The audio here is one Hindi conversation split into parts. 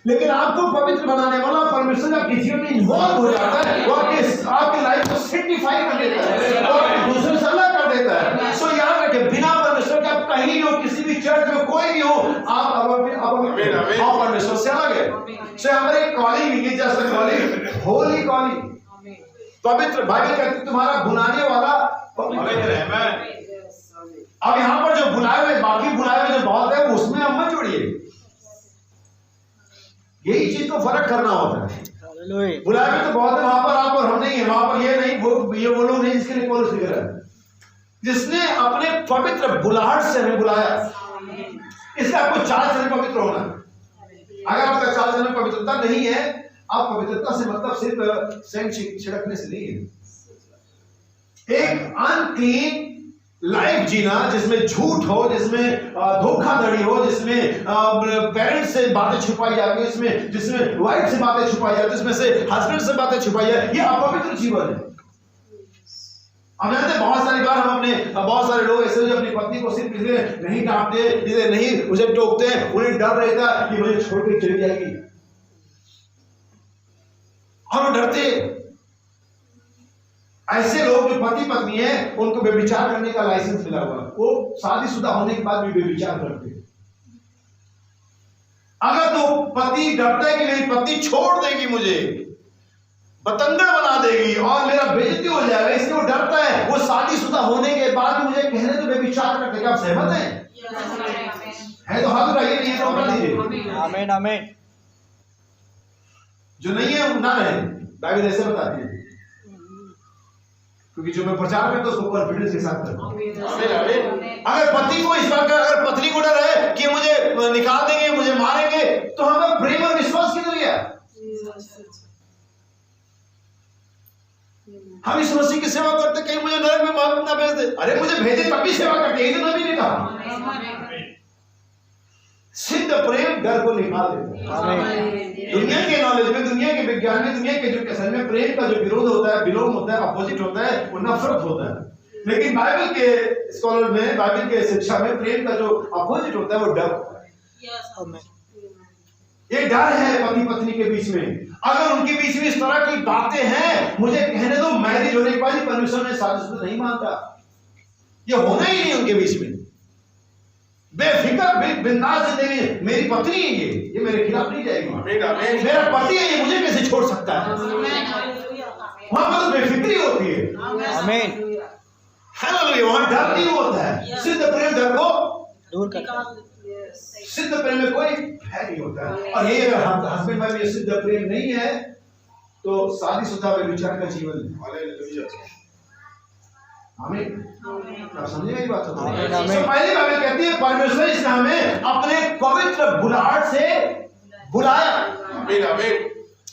लेकिन आपको पवित्र बनाने वाला परमेश्वर आपके जीवन में इन्वॉल्व हो जाता है, वो आपकी लाइफ को सेंटिफाई कर देता है और दूसरे से अलग कर देता है। सो याद रखिए, बिना परमेश्वर के आप कहीं भी हो, किसी भी चर्च में कोई भी हो, आप परमेश्वर से अलग है। सो हमारे कॉलिंग ये जैसा कॉलिंग, होली कॉलिंग, पवित्र। बाइबल कहती है तुम्हारा बुलाने वाला पवित्र है। अब यहाँ पर जो बुलाए हुए, बाकी बुलाए हुए जो बहुत है, उसमें हम मत जोड़िए। यही चीज को फर्क करना होता है। बुलाए हुए तो बहुत है, वहां पर आप और हम नहीं है, वहां पर ये नहीं, वो लोग नहीं जिसके लिए पौलुस लिख रहा है, जिसने अपने पवित्र बुलाहट से हमें बुलाया। इसलिए आपको चाल चलन पवित्र होना। अगर आपका चाल चलन पवित्रता नहीं है, आप पवित्रता से मतलब सिर्फ सेंट छिड़कने से नहीं है। एक अनक्लीन लाइफ जीना जिसमें झूठ हो, जिसमें धोखाधड़ी हो, जिसमें पेरेंट्स से बातें छुपाई जाती है, जिसमें वाइफ से बातें छुपाई जाती है, जिसमें से हस्बैंड से बातें छुपाई जाती है, ये अपवित्र जीवन है। हम जानते हैं बहुत सारी बार हम अपने, बहुत सारे लोग ऐसे जो अपनी पत्नी को सिर्फ इसलिए नहीं डांटते, इसलिए नहीं उसे टोकते हैं, उन्हें डर रहता है कि मुझे छोड़ के चली जाएगी, और वो डरते। ऐसे लोग जो पति पत्नी है, उनको व्यभिचार करने का लाइसेंस मिला हुआ, वो शादीशुदा होने के बाद भी व्यभिचार करते हैं। अगर तो पति डरता है कि मेरी पत्नी छोड़ देगी, मुझे बतंगड़ बना देगी और मेरा बेइज्जती हो जाएगा, इसलिए वो डरता है, वो शादीशुदा होने के बाद भी मुझे कहने तो व्यभिचार करते। क्या आप सहमत हैं? है तो हाथ उठाइए, नहीं तो उठा दीजिए। आमीन आमीन। जो नहीं है ना रहे, बाइबल ऐसे बताती है, क्योंकि जो मैं प्रचार करता हूं उसको कॉन्फिडेंस के साथ करता हूं। अगर पति को इस बात का, अगर पत्नी को डर है कि मुझे निकाल देंगे, मुझे मारेंगे, तो हमें प्रेम और विश्वास किधर गया? हम इस मसीह की सेवा करते, कहीं मुझे नरक में मार ना भेज दे। अरे मुझे भेजे तब भी सेवा करते, यही तो नबी ने कहा। सिद्ध प्रेम डर को निकाल देता है। दुनिया के नॉलेज में, दुनिया के विज्ञान में, दुनिया के एजुकेशन में प्रेम का जो विरोध होता है, विलोम होता है, अपोजिट होता है, वो नफरत होता है। लेकिन बाइबल के स्कॉलर में, बाइबल के शिक्षा में प्रेम का जो अपोजिट होता है वो डर होता है। ये डर है पति पत्नी के बीच में। अगर उनके बीच में इस तरह की बातें हैं, मुझे कहने दो, मैरिज होने के बाद परमेश्वर ने शादीशुदा नहीं मानता, ये होना ही नहीं उनके बीच में। बेफिक्र बिंदास जिंदगी, मेरी पत्नी है ये मेरे खिलाफ नहीं जाएगी, मेरा पति है ये मुझे कैसे छोड़ सकता है, वहां पर तो बेफिक्री होती है। आमीन, हालेलुया। वहां डर नहीं होता है। सिद्ध प्रेम डर को दूर करता है। सिद्ध प्रेम में कोई भय नहीं होता है। और ये अगर हस्बैंड वाइफ में सिद्ध प्रेम नहीं है, तो शादीशुदा व्यभिचार का जीवन है। आमीन। आप समझे मेरी बात? पहली बाइबल कहती है परमेश्वर इसने हमें अपने पवित्र बुलाहट से बुलाया। आमीन आमीन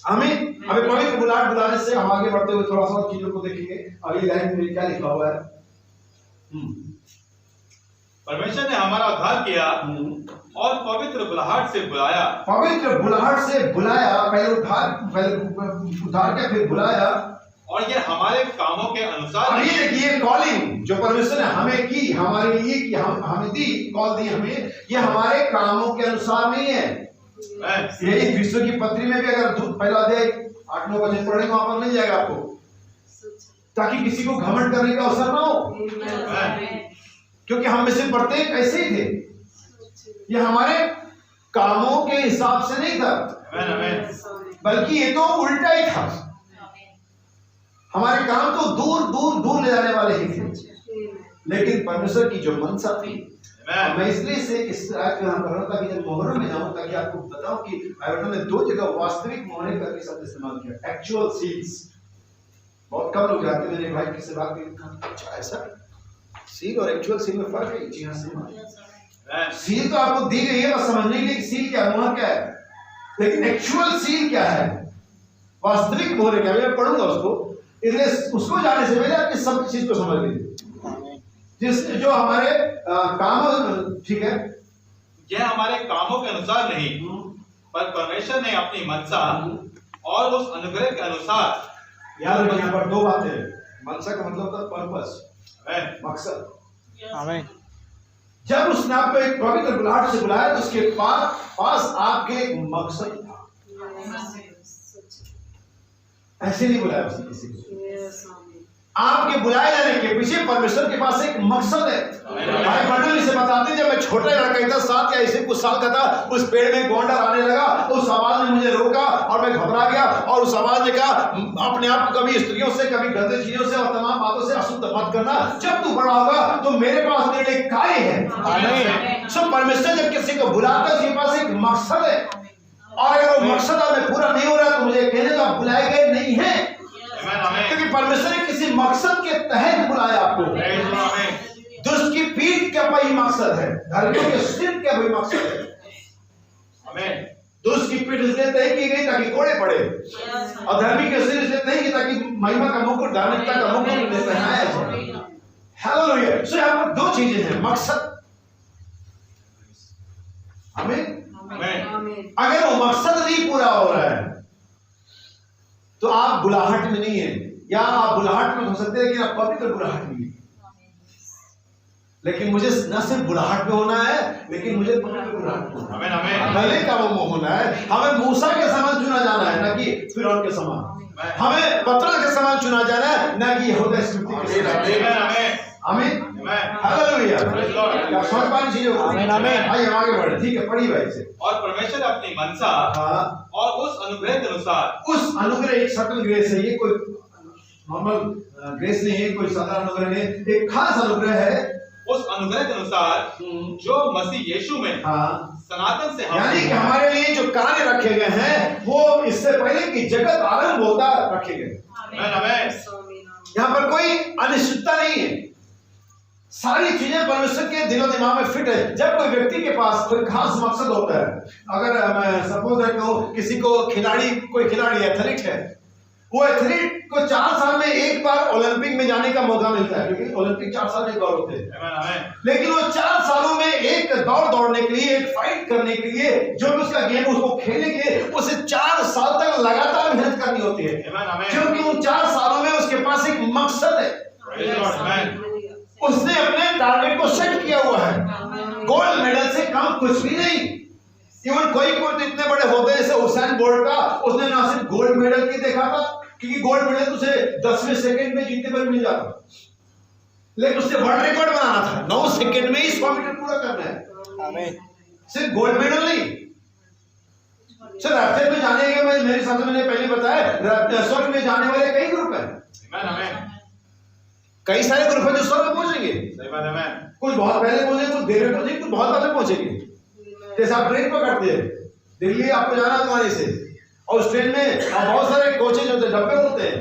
आमीन। हमें पवित्र बुलाहट बुलाने से हम आगे बढ़ते हुए थोड़ा सा चीजों को देखेंगे। अगली लाइन में क्या लिखा हुआ है? परमेश्वर ने हमारा उद्धार किया और पवित्र बुलाहट से बुलाया। पवित्र बुलाहट से बुलाया। पहले उद्धार किया, फिर बुलाया, और ये हमारे कामों के अनुसार। ये देखिए कॉलिंग जो परमेश्वर ने हमें की, हमारे लिए की, हमें दी, कॉल दी हमें, ये हमारे कामों के अनुसार नहीं है। यही विश्व की पत्री में भी अगर पहला अध्याय 8-9 वचन पढ़ेंगे, वहां पर मिल जाएगा आपको, ताकि किसी को घमंड करने का अवसर ना हो। क्योंकि हम में से प्रत्येक ऐसे ही थे, ये हमारे कामों के हिसाब से नहीं था, बल्कि ये तो उल्टा ही था। हमारे काम तो दूर दूर दूर ले जाने वाले ही थे, लेकिन परमेश्वर की जो मनसा थी, मैं इसलिए से इस आयत में हम कर रहा था कि जब मुहर्रम में जाऊं, ताकि आपको बताऊं कि बाइबल ने 2 जगह वास्तविक मोहरे करके शब्द इस्तेमाल किया, एक्चुअल सील्स। बहुत कम लोग जानते हैं। मेरे भाई किसी बात की, अच्छा ऐसा सील और एक्चुअल सील में फर्क है? जी हाँ, सील तो आपको दी गई है बस समझने के लिए सील क्या है, मोहर क्या है, लेकिन एक्चुअल सील क्या है, वास्तविक मोहर क्या है, मैं पढ़ूंगा उसको। इसलिए उसको जाने से पहले आपकी सब चीज को समझ लीजिए, जिस जो हमारे काम, ठीक है, यह हमारे कामों के अनुसार नहीं, पर परमेश्वर ने अपनी मनसा और उस अनुग्रह के अनुसार। याद रखिए यहाँ पर 2 बातें हैं। मनसा का मतलब था पर्पस, मकसद। आमीन। जब उसने आपको एक पवित्र बुलाहट से बुलाया, तो उसके पास आपके एक मकसद था। ऐसे नहीं बुलाया उसने किसी को। आपके बुलाए जाने के पीछे परमेश्वर के पास एक मकसद है। भाई मंडली से बताते, जब मैं छोटा लड़का था, 7 या ऐसे कुछ साल का था, उस पेड़ में गोंडा आने लगा, उस आवाज ने मुझे रोका और मैं घबरा गया, और उस आवाज ने कहा अपने आप को कभी स्त्रियों से, कभी गंदे चीजों से और तमाम बातों से अशुद्ध मत करना, जब तू बड़ा होगा तो मेरे पास मेरे लिए कार्य है। सो परमेश्वर जब किसी को बुलाता है उसके पास एक मकसद है, और अगर वो मकसद में पूरा नहीं हो रहा तो मुझे कहने का बुलाए गए नहीं है, क्योंकि परमेश्वर ने किसी मकसद के तहत बुलाया आपको। दुष्ट की पीठ का वही मकसद है, धर्मियों के सिर का वही मकसद है। दुष्ट की पीठ इसलिए तय की गई ताकि कोड़े पड़े, और धर्मी के सिर इसलिए तय की ताकि महिमा का मुकुट, धार्मिकता का मुकुट उन्हें पहनाया जाए। हालेलुया। सो यहाँ पर 2 चीजें हैं, मकसद। आमीन। अगर वो मकसद नहीं पूरा हो रहा है तो आप बुलाहट में नहीं है, या आप बुलाहट में हो सकते हैं लेकिन आप पवित्र बुलाहट में नहीं। लेकिन मुझे न सिर्फ बुलाहट में होना है, लेकिन मुझे पवित्र बुलाहट में भले का वो होना है। हमें मूसा के समान चुना जाना है, ना कि फिरौन के समान। हमें पतरस के समान चुना जाना है, ना कि यहूदा इस्करियोती के समान। आमीन। हालेलुया। क्या समझ पा रही चीजों को? आमीन आमीन। आइए आगे बढ़े। ठीक है, पढ़िए भाई से। और परमेश्वर अपनी मनसा और उस अनुग्रह के अनुसार, उस अनुग्रह एक सटल ग्रेस है, ये कोई नॉर्मल ग्रेस नहीं है, कोई साधारण अनुग्रह नहीं, एक खास अनुग्रह है। उस अनुग्रह के अनुसार जो मसीह यीशु में सनातन से, यानी कि हमारे लिए जो कार्य रखे गए हैं वो इससे पहले कि जगत आरंभ होता रखे गए। यहाँ पर कोई अनिश्चितता नहीं है, सारी चीजें परमेश्वर के दिलो दिमाग में फिट है। जब कोई व्यक्ति के पास कोई खास मकसद होता है, अगर मैं सपोज कहूं किसी को कोई खिलाड़ी एथलीट है, वो एथलीट को 4 साल में एक बार ओलंपिक में जाने का मौका मिलता है, क्योंकि ओलंपिक 4 साल में एक बार होते हैं। लेकिन वो 4 सालों में एक दौड़ने के लिए, एक फाइट करने के लिए, जो भी उसका गेम उसको खेलने के लिए उसे 4 साल तक लगातार मेहनत करनी होती है, क्योंकि उन 4 सालों में उसके पास एक मकसद है। उसने अपने टारगेट को सेट किया हुआ है। गोल्ड मेडल से कम कुछ भी नहीं। इवन कोई तो इतने बड़े होते जैसे हुसैन बोल्ट का, उसने ना सिर्फ गोल्ड मेडल की देखा था, क्योंकि गोल्ड मेडल तुझे 10वें सेकंड में जीतने पर मिल जाता, लेकिन उसने वर्ल्ड रिकॉर्ड बनाना था, 9 सेकंड में ही 100 मीटर पूरा करना है। सिर्फ गोल्ड मेडल नहीं। सर रास्ते में जाने के मेरे साथ मैंने पहले बताया, स्वर्ग में जाने वाले कई ग्रुप है, कई सारे ग्रुप है जो स्वर्ग में पहुंचेंगे। कुछ बहुत पहले पहुंचेंगे, कुछ देर में पहुंचेंगे, कुछ बहुत पहले पहुंचेंगे। जैसे आप ट्रेन पकड़ते हैं, दिल्ली आपको जाना है तुम्हारे से, और उस ट्रेन में बहुत सारे कोचेज होते हैं, डब्बे होते हैं,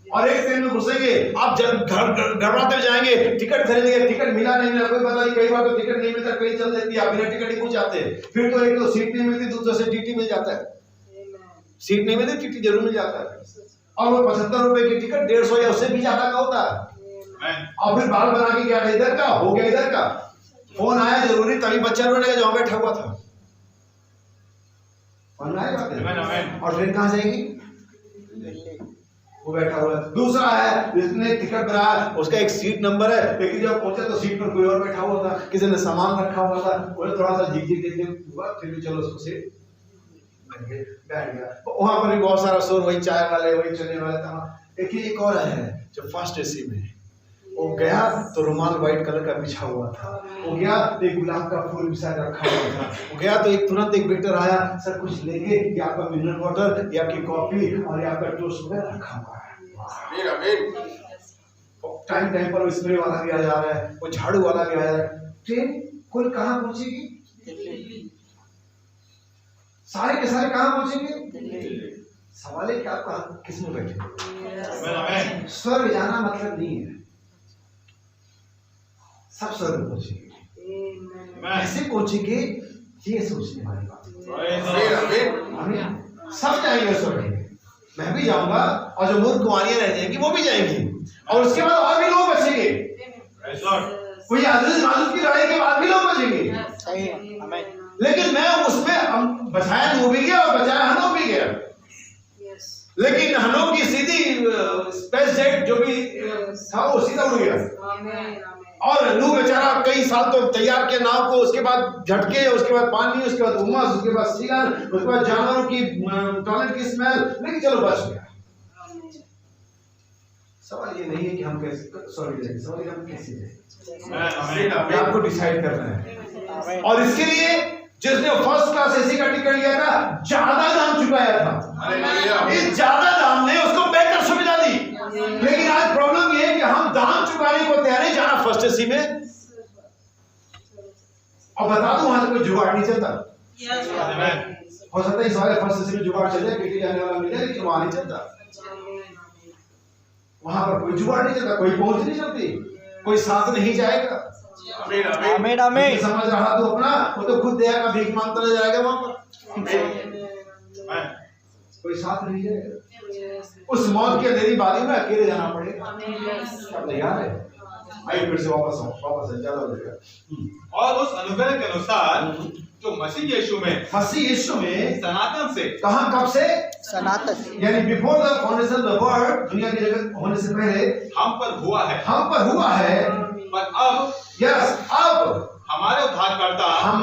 और एक ट्रेन में घुसेंगे, आप जब घबराते हुए जाएंगे, टिकट खरीदेंगे, टिकट मिला नहीं मिला कोई पता नहीं, कई बार तो टिकट नहीं मिलता, कहीं चल देती है, आप बिना टिकट ही पहुंच जाते हैं। फिर तो एक तो सीट नहीं मिलती, दूसरे से टीटी मिल जाता है, सीट नहीं मिलती टीटी जरूर मिल जाता है, और वो 75 रुपए की टिकट 150 या उससे भी ज्यादा का होता है। और फिर बाल बना के क्या इधर का हो गया, इधर का फोन आया जरूरी, तभी बच्चा रोने का जहां बैठा हुआ था, और ट्रेन कहां जाएगी, वो बैठा हुआ है। दूसरा है जिसने टिकट बनाया, उसका एक सीट नंबर है, लेकिन जब पहुंचे तो सीट पर कोई और बैठा हुआ था, किसी ने सामान रखा हुआ था, वो थोड़ा सा झिक देखते हुआ, फिर भी चलो उसको सीट बैठ गया। वहां पर भी बहुत सारा शोर, वही चाय वाले, वही चने वाले था। एक और है जो फर्स्ट एसी में, वो गया तो रुमाल व्हाइट कलर का बिछा हुआ था, वो गया एक गुलाब का फूल भी शायद रखा हुआ था, वो गया तो तुरंत एक वेटर आया, सर कुछ लेंगे, ये आपका मिनरल वाटर, ये आपकी कॉफी और ये आपका टोस्ट वगैरह रखा हुआ है। टाइम पर स्प्रे वाला भी आ जा रहा है, वो झाड़ू वाला भी आ जा रहा है। ट्रेन कुल कहाँ पहुंचेगी, सारे के सारे कहाँ पहुंचेंगे, सवाल है कि आपका किस में बैठे। स्वर्ग जाना मतलब नहीं है सब स्वर्ग पहुंचेंगे, कैसे पहुंचेंगे ये सोचने वाली बात। सब जाएंगे स्वर्ग, मैं भी जाऊंगा, और जो मूर्ख कुंवारियां रह जाएंगी वो भी जाएंगी, और उसके बाद और भी लोग बचेंगे, कोई आज़ाद की लड़ाई के बाद भी लोग बचेंगे। लेकिन मैं उसमें बचाया वो भी गया और बचाया हनोक भी गया, लेकिन हनोक की सीधी स्पेस जेट जो भी था वो सीधा उड़ गया। और नूह बेचारा कई साल तो तैयार किया नाव को, उसके बाद झटके, उसके बाद पानी, उसके बाद उमस, उसके बाद सीलन, उसके बाद जानवरों की टॉयलेट की स्मेल, लेकिन चलो बच गया। सवाल ये नहीं है कि हम कैसे, सॉरी, सवाल ये हम कैसे जाए, आपको डिसाइड करना है। और इसके लिए जिसने फर्स्ट क्लास एसी का टिकट लिया था, ज्यादा दाम चुकाया था, इस ज्यादा दाम ने उसको बेहतर सुविधा दी। लेकिन आज प्रॉब्लम ये है कि हम दाम चुकाने को तैयार नहीं, जाना फर्स्ट एसी में। और बता दूं, वहां से कोई जुगाड़ नहीं चलता। हो सकता है इस वाले फर्स्ट एसी में जुगाड़ चल जाए, टिकट जाने वाला मिले, लेकिन वहां नहीं चलता। वहां पर कोई जुगाड़ नहीं चलता, कोई पहुंच नहीं सकती, कोई साथ नहीं जाएगा। आमीन आमीन। समझ रहा तो अपना, वो तो खुद देगा, भीख मांगता रह जाएगा वहां पर, कोई साथ नहीं जाएगा। उस मौत की अंधेरी बारी में अकेले जाना पड़ेगा। अब तैयार है? आइए फिर से वापस ज्यादा हो जाएगा। और उस अनुग्रह के अनुसार जो मसीह यीशु में सनातन से, कहां, कब से? सनातन, यानी before the foundation of the world, दुनिया की जगत होने से पहले हम पर हुआ है। पर अब, यस, अब हमारे उद्धारकर्ता, अब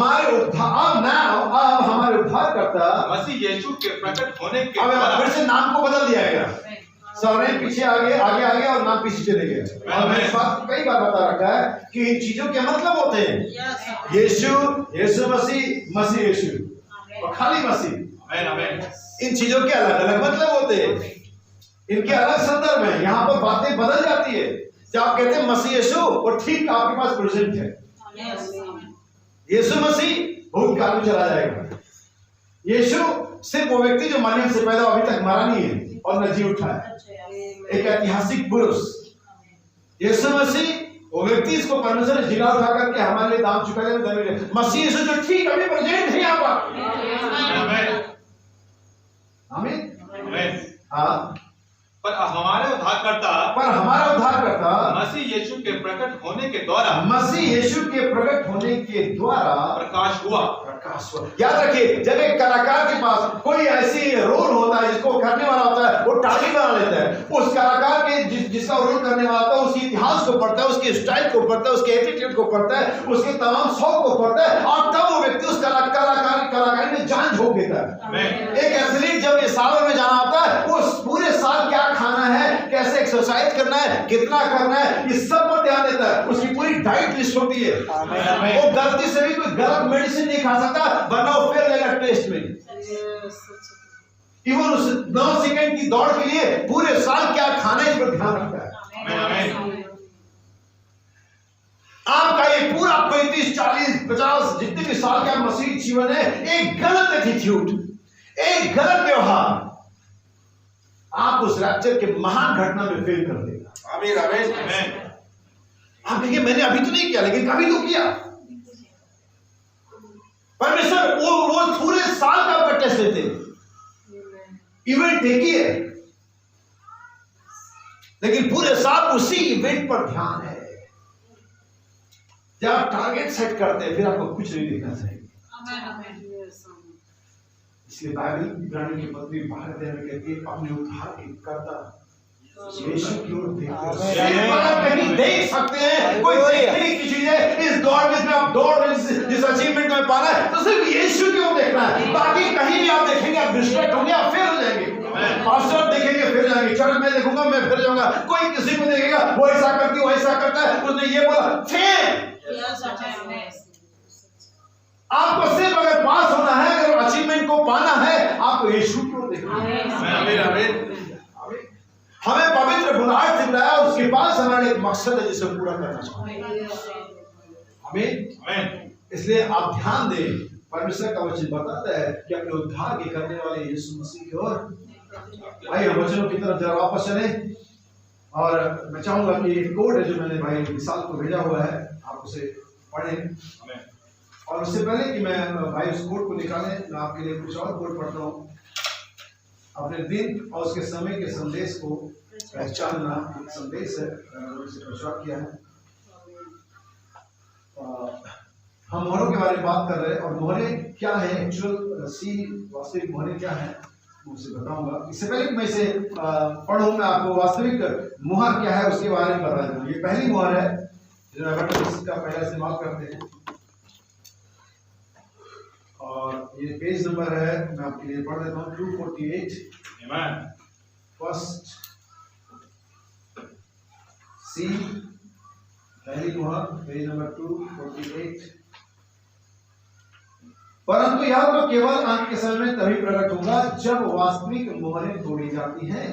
हमारे उद्धारकर्ता मसीह यीशु के प्रकट होने के अब द्वारा, फिर से नाम को बदल दिया गया। सरनेम पीछे आगे और नाम पीछे चले गए। और मैंने इस बात को कई बार बता रखा है कि इन चीजों के मतलब होते हैं यीशु मसीह यीशु और खाली मसीह। इन चीजों के अलग अलग मतलब होते हैं, इनके अलग संदर्भ है। यहाँ पर बातें बदल जाती है। जब आप कहते हैं मसीह यीशु, और ठीक आपके पास प्रेजेंट है, यीशु मसीह भूतकाल में चला जाएगा। यीशु सिर्फ वो व्यक्ति जो मरने से पहले अभी तक मरा नहीं है और न जी उठा है, एक ऐतिहासिक पुरुष। यीशु मसीह वो व्यक्ति, इसको परमेश्वर ने जिला उठा करके हमारे लिए दाम चुका है। मसीह यीशु जो ठीक अभी प्रेजेंट है यहाँ पर। आमीन। हाँ, पर हमारा उद्धारकर्ता मसीह यीशु के प्रकट होने के द्वारा, प्रकाश हुआ। याद रखिए, जब एक कलाकार के पास कोई ऐसी रोल होता है जिसको करने वाला होता है, वो टारगेट बना लेता है। उस कलाकार के जिसका रोल करने वाला होता है, उसके इतिहास को पढ़ता है, उसके स्टाइल को पढ़ता है, उसके एटीट्यूड को पढ़ता है, उसके तमाम शौक को पढ़ता है, और तब वो व्यक्ति उस कलाकारी में जान झोंक देता है। एक एथलीट जब ये साल में जाना होता है, वो पूरे साल क्या खाना है, कैसे एक्सरसाइज करना है, कितना करना है, इस सब पर ध्यान देता है। उसकी पूरी डाइट लिस्ट होती है। वो गलती से भी कोई गलत मेडिसिन नहीं खा सकता, वरना वो फेल रहेगा टेस्ट में। इवन उस 9 सेकंड की दौड़ के लिए पूरे साल क्या खाना है, इस पर ध्यान रखता है। आपका ये पूरा 35, 40, 50 जितने भी साल का मसीह जीवन है, एक गलत एटीट्यूड, एक गलत व्यवहार आप उस रैप्चर के महान घटना में फेल कर देगा। आमीन आमीन। आप देखिए, मैंने अभी तो नहीं किया, लेकिन कभी तो किया। परमेश्वर वो पूरे साल का आपका टेस्ट लेते हैं। इवेंट देखिए, लेकिन पूरे साल उसी इवेंट पर ध्यान है। जब आप टारगेट सेट करते हैं, फिर आपको कुछ नहीं दिखना चाहिए। इसलिए बाइबल इब्रानी की पत्री 12 में कहती है, अपने उद्धार के कर्ता यीशु की ओर देखते हैं। कहीं देख सकते हैं, कोई देखने की चीज है इस दौड़ में, आप दौड़ जिस अचीवमेंट में पाना है, तो सिर्फ यीशु की ओर देखना है। बाकी कहीं भी आप देखेंगे, आप डिस्ट्रैक्ट होंगे, आप फेल हो जाएंगे। पास्टर देखेंगे, फिर जाएंगे। चर्च में देखूंगा, मैं फिर जाऊंगा। कोई किसी को देखेगा, वो ऐसा करती, वो ऐसा करता है, उसने ये बोला, फेल। आपको सिर्फ अगर पास होना है, अगर अचीवमेंट को पाना है, आपको यीशु की ओर देखना है। हमें पवित्र बुलाहट से बुलाया, और उसके पास हमारा एक मकसद है जिसे पूरा करना चाहते हैं। आमीन। इसलिए आप ध्यान दें, परमेश्वर का वचन बताता है कि अपने उद्धार के करने वाले यीशु मसीह की ओर। आइए हम वचनों की तरफ जरा वापस चले, और मैं चाहूंगा कि एक कोड है जो मैंने भाई विशाल को भेजा हुआ है, आप उसे पढ़ें। और उससे पहले कि मैं भाई उस कोड को निकालें, मैं आपके लिए कुछ और कोड पढ़ता हूँ। अपने दिन और उसके समय के संदेश को पहचानना एक संदेश है, उसे प्रचार किया है। हम मोहरों के बारे में बात कर रहे हैं, और मोहरे क्या है, एक्चुअल सी वास्तविक मोहरे क्या है, मुझसे बताऊंगा। इससे पहले कि मैं इसे पढ़ूं, मैं आपको वास्तविक मुहर क्या है उसके बारे में बता दूं। ये पहली मुहर है जो इसका पहला इस्तेमाल करते हैं, और ये पेज नंबर है, मैं आपके लिए पढ़ देता हूँ, 248। आमीन। फर्स्ट सी, पहली मुहर, पेज नंबर 248। परंतु यह तो केवल अंत के समय में तभी प्रकट होगा जब वास्तविक मोहरें तोड़ी जाती हैं।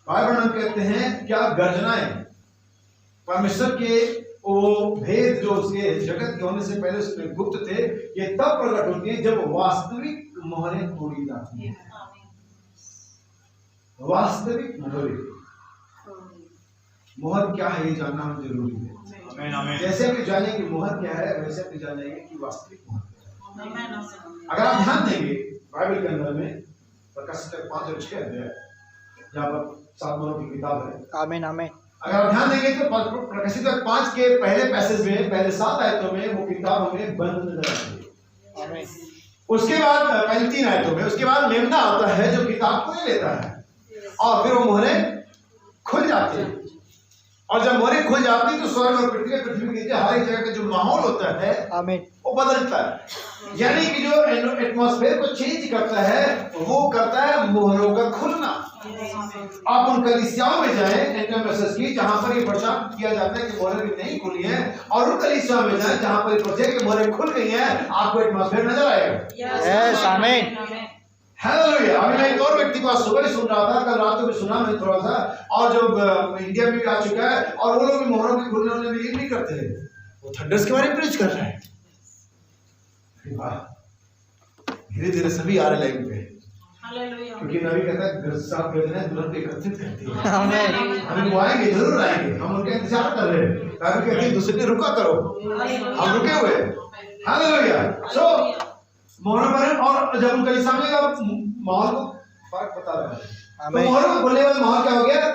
भाई बहन कहते हैं क्या गर्जनाएं परमेश्वर के वो भेद जो उसके जगत के होने से पहले उसमें गुप्त थे, ये तब प्रकट होती है जब वास्तविक मोहरें तोड़ी जाती हैं। वास्तविक मोहर क्या है ये जानना हम जरूरी है। जैसे आप जानेंगे कि मोहर क्या है, वैसे आप जानेंगे कि वास्तविक मोहर। अगर आप ध्यान देंगे बाइबल के अंदर में प्रकाशित 5:6 अध्याय, जहाँ पर 7 मोहरों की किताब है। आमीन आमीन। अगर आप ध्यान देंगे तो प्रकाशित 5 के पहले पैसेज में, पहले 7 आयतों में वो किताब हमें बंद नजर आती है। आमीन। उसके बाद पहले 3 आयतों में उसके बाद मेमना आता है जो किताब को ले लेता है, और फिर वो मोहरें खुल जाती है। और जब मोहरें खुल जाती है तो स्वर्ग और पृथ्वी के नीचे हर एक जगह का जो माहौल होता है आमीन वो बदलता है। यानी कि जो एटमॉस्फेयर को चेंज करता है वो करता है मोहरों का खुलना। आप उन कलीसियाओं में जाएं एंटरमेसेस की जहां पर ये प्रचार किया जाता है कि मोहरें भी नहीं खुली हैं, और उन कलीसियाओं में जाएं जहां पर ये प्रचार की मोहरें खुल गई हैं, आपको एटमॉस्फेयर नजर आएगा। यस आमीन। हालेलुया। अभी मैं एक और व्यक्ति को सुबह ही सुन रहा था, कल रात को भी सुना मैंने थोड़ा सा, और जो इंडिया में भी आ चुका है, और वो लोग भी मोहरों के खुलने में बिलीव नहीं करते हैं, वो थंडर्स के बारे में प्रीच कर रहे हैं। धीरे धीरे सभी आ रहे लाइन पे, क्योंकि नबी कहता है सात गजने दुल्हन को एकत्रित करती है। हम वो आएंगे, जरूर आएंगे, हम उनका इंतजार कर रहे हैं। नबी कहती है दूसरे ने रुका करो, हम रुके हुए। हालेलुया। सो मोहरों पर, और जब उनका सामने का माहौल को फर्क बता रहा है, तो मोहरों को बोलने वाला माहौल क्या हो गया,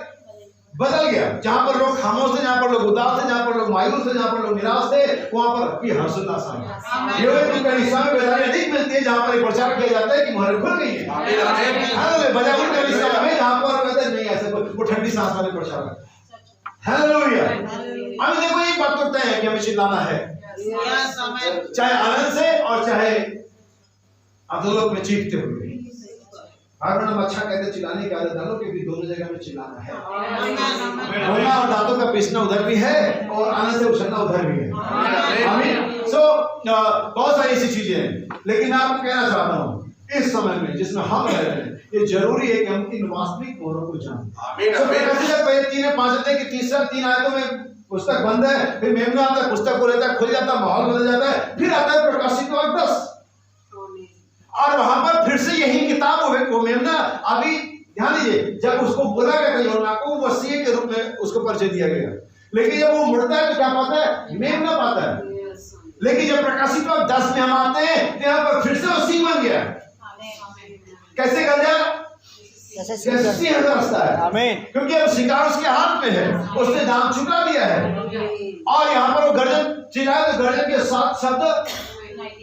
बदल गया। जहां पर लोग खामोश थे, जहां पर लोग उदास थे, जहां पर लोग मायूस थे, जहां पर लोग निराश थे, वहां पर हर्षोल्लास आ गया। ये उनका निशान बेदारी अधिक मिलती है जहां पर प्रचार किया जाता है कि मोहरें खुल गई है। हालेलुया। बजाय उनका निशान में जहां पर कहते हैं नहीं ऐसे वो ठंडी सांस वाले प्रचार है। हालेलुया। अब देखो एक बात तो तय है कि हमें चिल्लाना है, चाहे आनंद से और चाहे अधोलोक में चीखते हुए। हर बड़ा अच्छा कहते चिल्लाने की आदत डालो, क्योंकि दोनों जगह में चिल्लाना है। रोना और दांतों का पीसना उधर भी है, और आनंद से उछलना उधर भी है। आमीन। सो बहुत सारी ऐसी चीजें हैं, लेकिन आपको कहना चाहता हूँ इस समय में जिसमें हम रह रहे हैं, ये जरूरी है कि हम इन वास्तविक मोहरों को जानें। पहले 3-5 अध्याय की 3 आयतों में पुस्तक बंद है, फिर मेमना आता है, पुस्तक को लेता है, खुल जाता है, माहौल बदल जाता है, फिर आता है प्रकाशित 10, और वहां पर फिर से यही किताब वो मेमना। अभी ध्यान दीजिए, जब उसको बोला गया यूहन्ना को मसीह के रूप में उसको परिचय दिया गया, लेकिन जब वो मुड़ता है तो क्या पाता है, मेमना पाता है। लेकिन जब प्रकाशित 10 में हम आते हैं तो यहाँ पर फिर से वो सिंह बन गया। कैसे गंजा सिंह रास्ता है। आमीन। क्योंकि अब शिकार उसके हाथ में है, उसने दाम चुका दिया है, और यहाँ पर वो गर्जन चिल्लाए, तो गर्जन के 7 शब्द।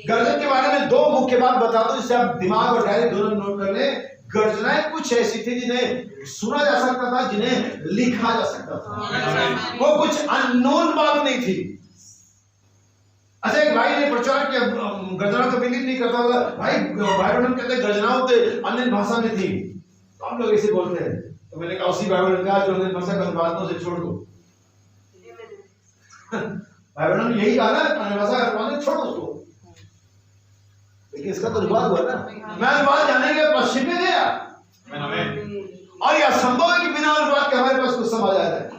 गर्जन के बारे में 2 मुख्य बात बता दो जिससे आप दिमाग और डायरी दोनों नोट कर ले। गर्जनाएं कुछ ऐसी थी जिन्हें सुना जा सकता था, जिन्हें लिखा जा सकता था, वो कुछ अननोन बात नहीं थी। अच्छा, एक भाई ने प्रचार किया, गर्जनाओं को बिलीव नहीं करता होगा, भाई बाइबल कहते हैं गर्जनाओं तो अन्य भाषा में थी, तो हम लोग ऐसे बोलते हैं। तो मैंने कहा उसी बाइबल का जो अन्य भाषा का बातों से छोड़ दो। बाइबल ने यही कहा ना, अन्य भाषा का छोड़ दो, लेकिन इसका तो अनुवाद हुआ ना। मैं अनुवाद जाने के पश्चिम में गया, और यह संभव है कि बिना अनुवाद के हमारे पास कुछ समझ आ जाए।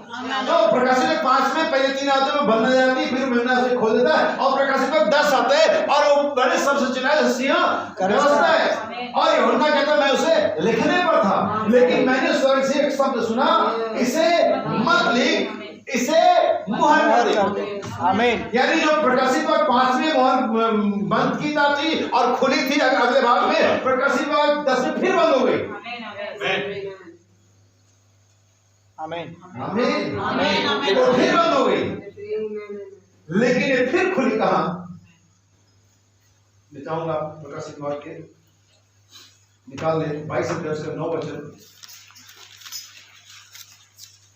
तो प्रकाशित 5 में पहले 3 आयतों में बंद जाती है, फिर मेमना से खोल देता है, और प्रकाशित 10 आते हैं, और वो बड़े शब्द से चिल्लाए सिंह गरजता है। और यूहन्ना कहता मैं उसे लिखने पर था, लेकिन मैंने स्वर्ग से एक शब्द सुना, इसे मत लिख, इसे मुहर कर दे। आमीन। यानी जो प्रकाशित 5 में मुहर बंद की थी और खुली थी अगले भाग में, प्रकाशित 10 में फिर बंद हो गई। आमीन आमीन आमीन। वो फिर बंद हो गई, लेकिन ये फिर खुली कहां? मैं चाहूंगा प्रकाशित के निकाल ले 22 अध्याय से 9 वचन,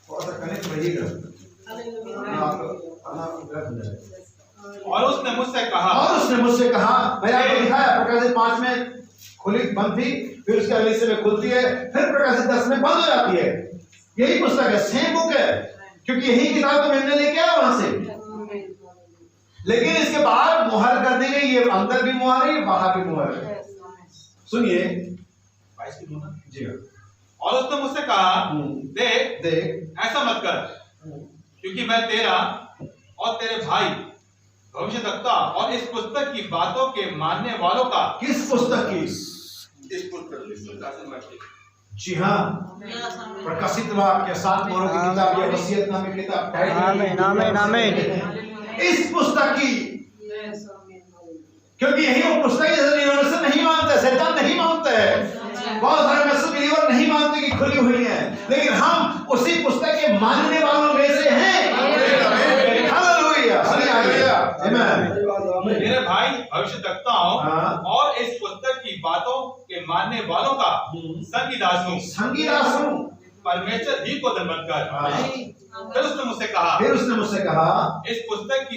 थोड़ा सा कनेक्ट रहिएगा। और उसने मुझसे कहा मैंने आपको दिखाया प्रकाशित 5 में खुली बंद थी, फिर उसके अगले हिस्से में खुलती है, फिर प्रकाशित 10 में बंद हो जाती है। यही पुस्तक है, सेम बुक है, क्योंकि यही किताब तो मैंने लेके आया वहां से। लेकिन इसके बाद मुहर कर दी गई, ये अंदर भी मुहर है, बाहर भी मुहर है। सुनिए 22 की बोला जी। और उसने मुझसे कहा देख ऐसा मत कर, क्योंकि मैं तेरा और तेरे भाई भविष्यद्वक्ता और इस पुस्तक की बातों के मानने वालों का। किस पुस्तक की? इस पुस्तक। जी हाँ, प्रकाशित वाक्य, 7 मोहरों की किताब, ये वसीयतनामे की किताब। आमीन आमीन आमीन। इस पुस्तक की, क्योंकि यही वो पुस्तक है जिसे यूनिवर्सल नहीं मानते, शैतान नहीं मानते हैं, बहुत सारे मैसेज बिलीवर नहीं मानते कि खुली हुई है, लेकिन हम उसी पुस्तक के मानने वालों में से हैं। हालेलुया हालेलुया आमीन। मेरे भाई भविष्यद्वक्ताओं और इस पुस्तक की बातों के मानने वालों का संगीदास हूं, परमेश्वर ही को धन्यवाद कर। फिर उसने मुझसे कहा इस पुस्तक की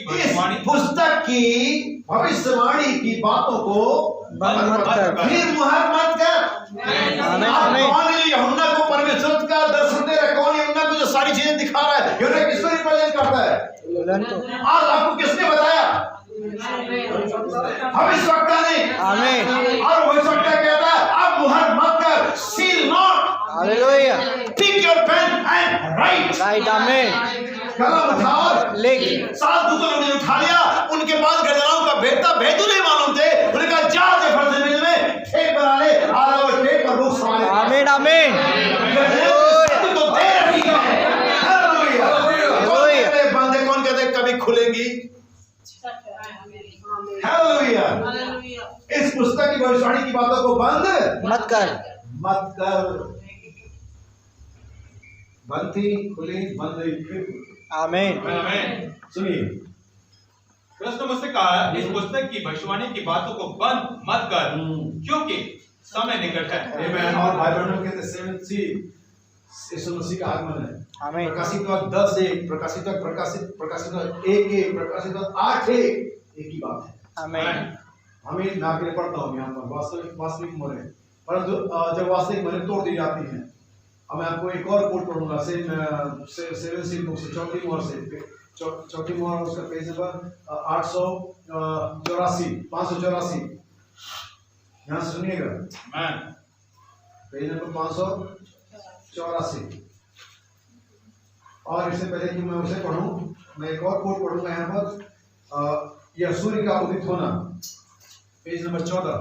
भविष्यवाणी की बातों को बंद मत कर, फिर मुहर मत कर। कौन है यूहन्ना को परमेश्वर का दर्शन दे रहा है? कौन यूहन्ना को जो सारी चीजें दिखा रहा है? यूहन्ना किसको रिप्रेजेंट करता है? आज आपको किसने बताया? भविष्यवक्ता ने। आमीन। और भविष्यवक्ता कहता है आप मुहर मत कर, seal not. Hallelujah. Pick your pen and write. Right आमीन। कलम उठाओ, लिख। 7 दूतों ने उठा लिया, उनके पास गर्दनाओं का भेद नहीं मालूम थे। उन्होंने कहा जा दे फर्श मिल में ठेक बना ले, आ वो ठेक पर रुख सवाले। आमीन आमीन। तो दे रही है। Hallelujah hallelujah. बंदे कौन कहते कभी खुलेंगी? हालेलुया। इस पुस्तक की भविष्यवाणी की बातों को बंद मत कर। बंद थी, खुली, बंद हुई, फिर आमीन। सुनिए, फिर उसने मुझसे कहा इस पुस्तक की भविष्यवाणी की बातों को बंद मत कर, क्योंकि समय निकट है। आमीन। और भाई बहनों कहते 7 सी यीशु मसीह का आगमन है। आमीन। प्रकाशित 10:1, प्रकाशित 1:1, प्रकाशित 8:1, एक ही बात है। आमीन। हमें मैं आपके लिए पढ़ता हूँ यहाँ पर वास्तविक मोहरें, परंतु जब वास्तविक मोहरें तोड़ दी जाती हैं, अब मैं आपको एक और कोट पढ़ूंगा, 7 सी बुक से, चौथी मोहर उसका पेज नंबर 584। यहाँ से सुनिएगा, पेज नंबर 584। और इससे पहले कि मैं उसे पढ़ूं, मैं एक और कोट पढ़ूंगा यहाँ पर, यह सूर्य का उदित होना, पेज नंबर 14।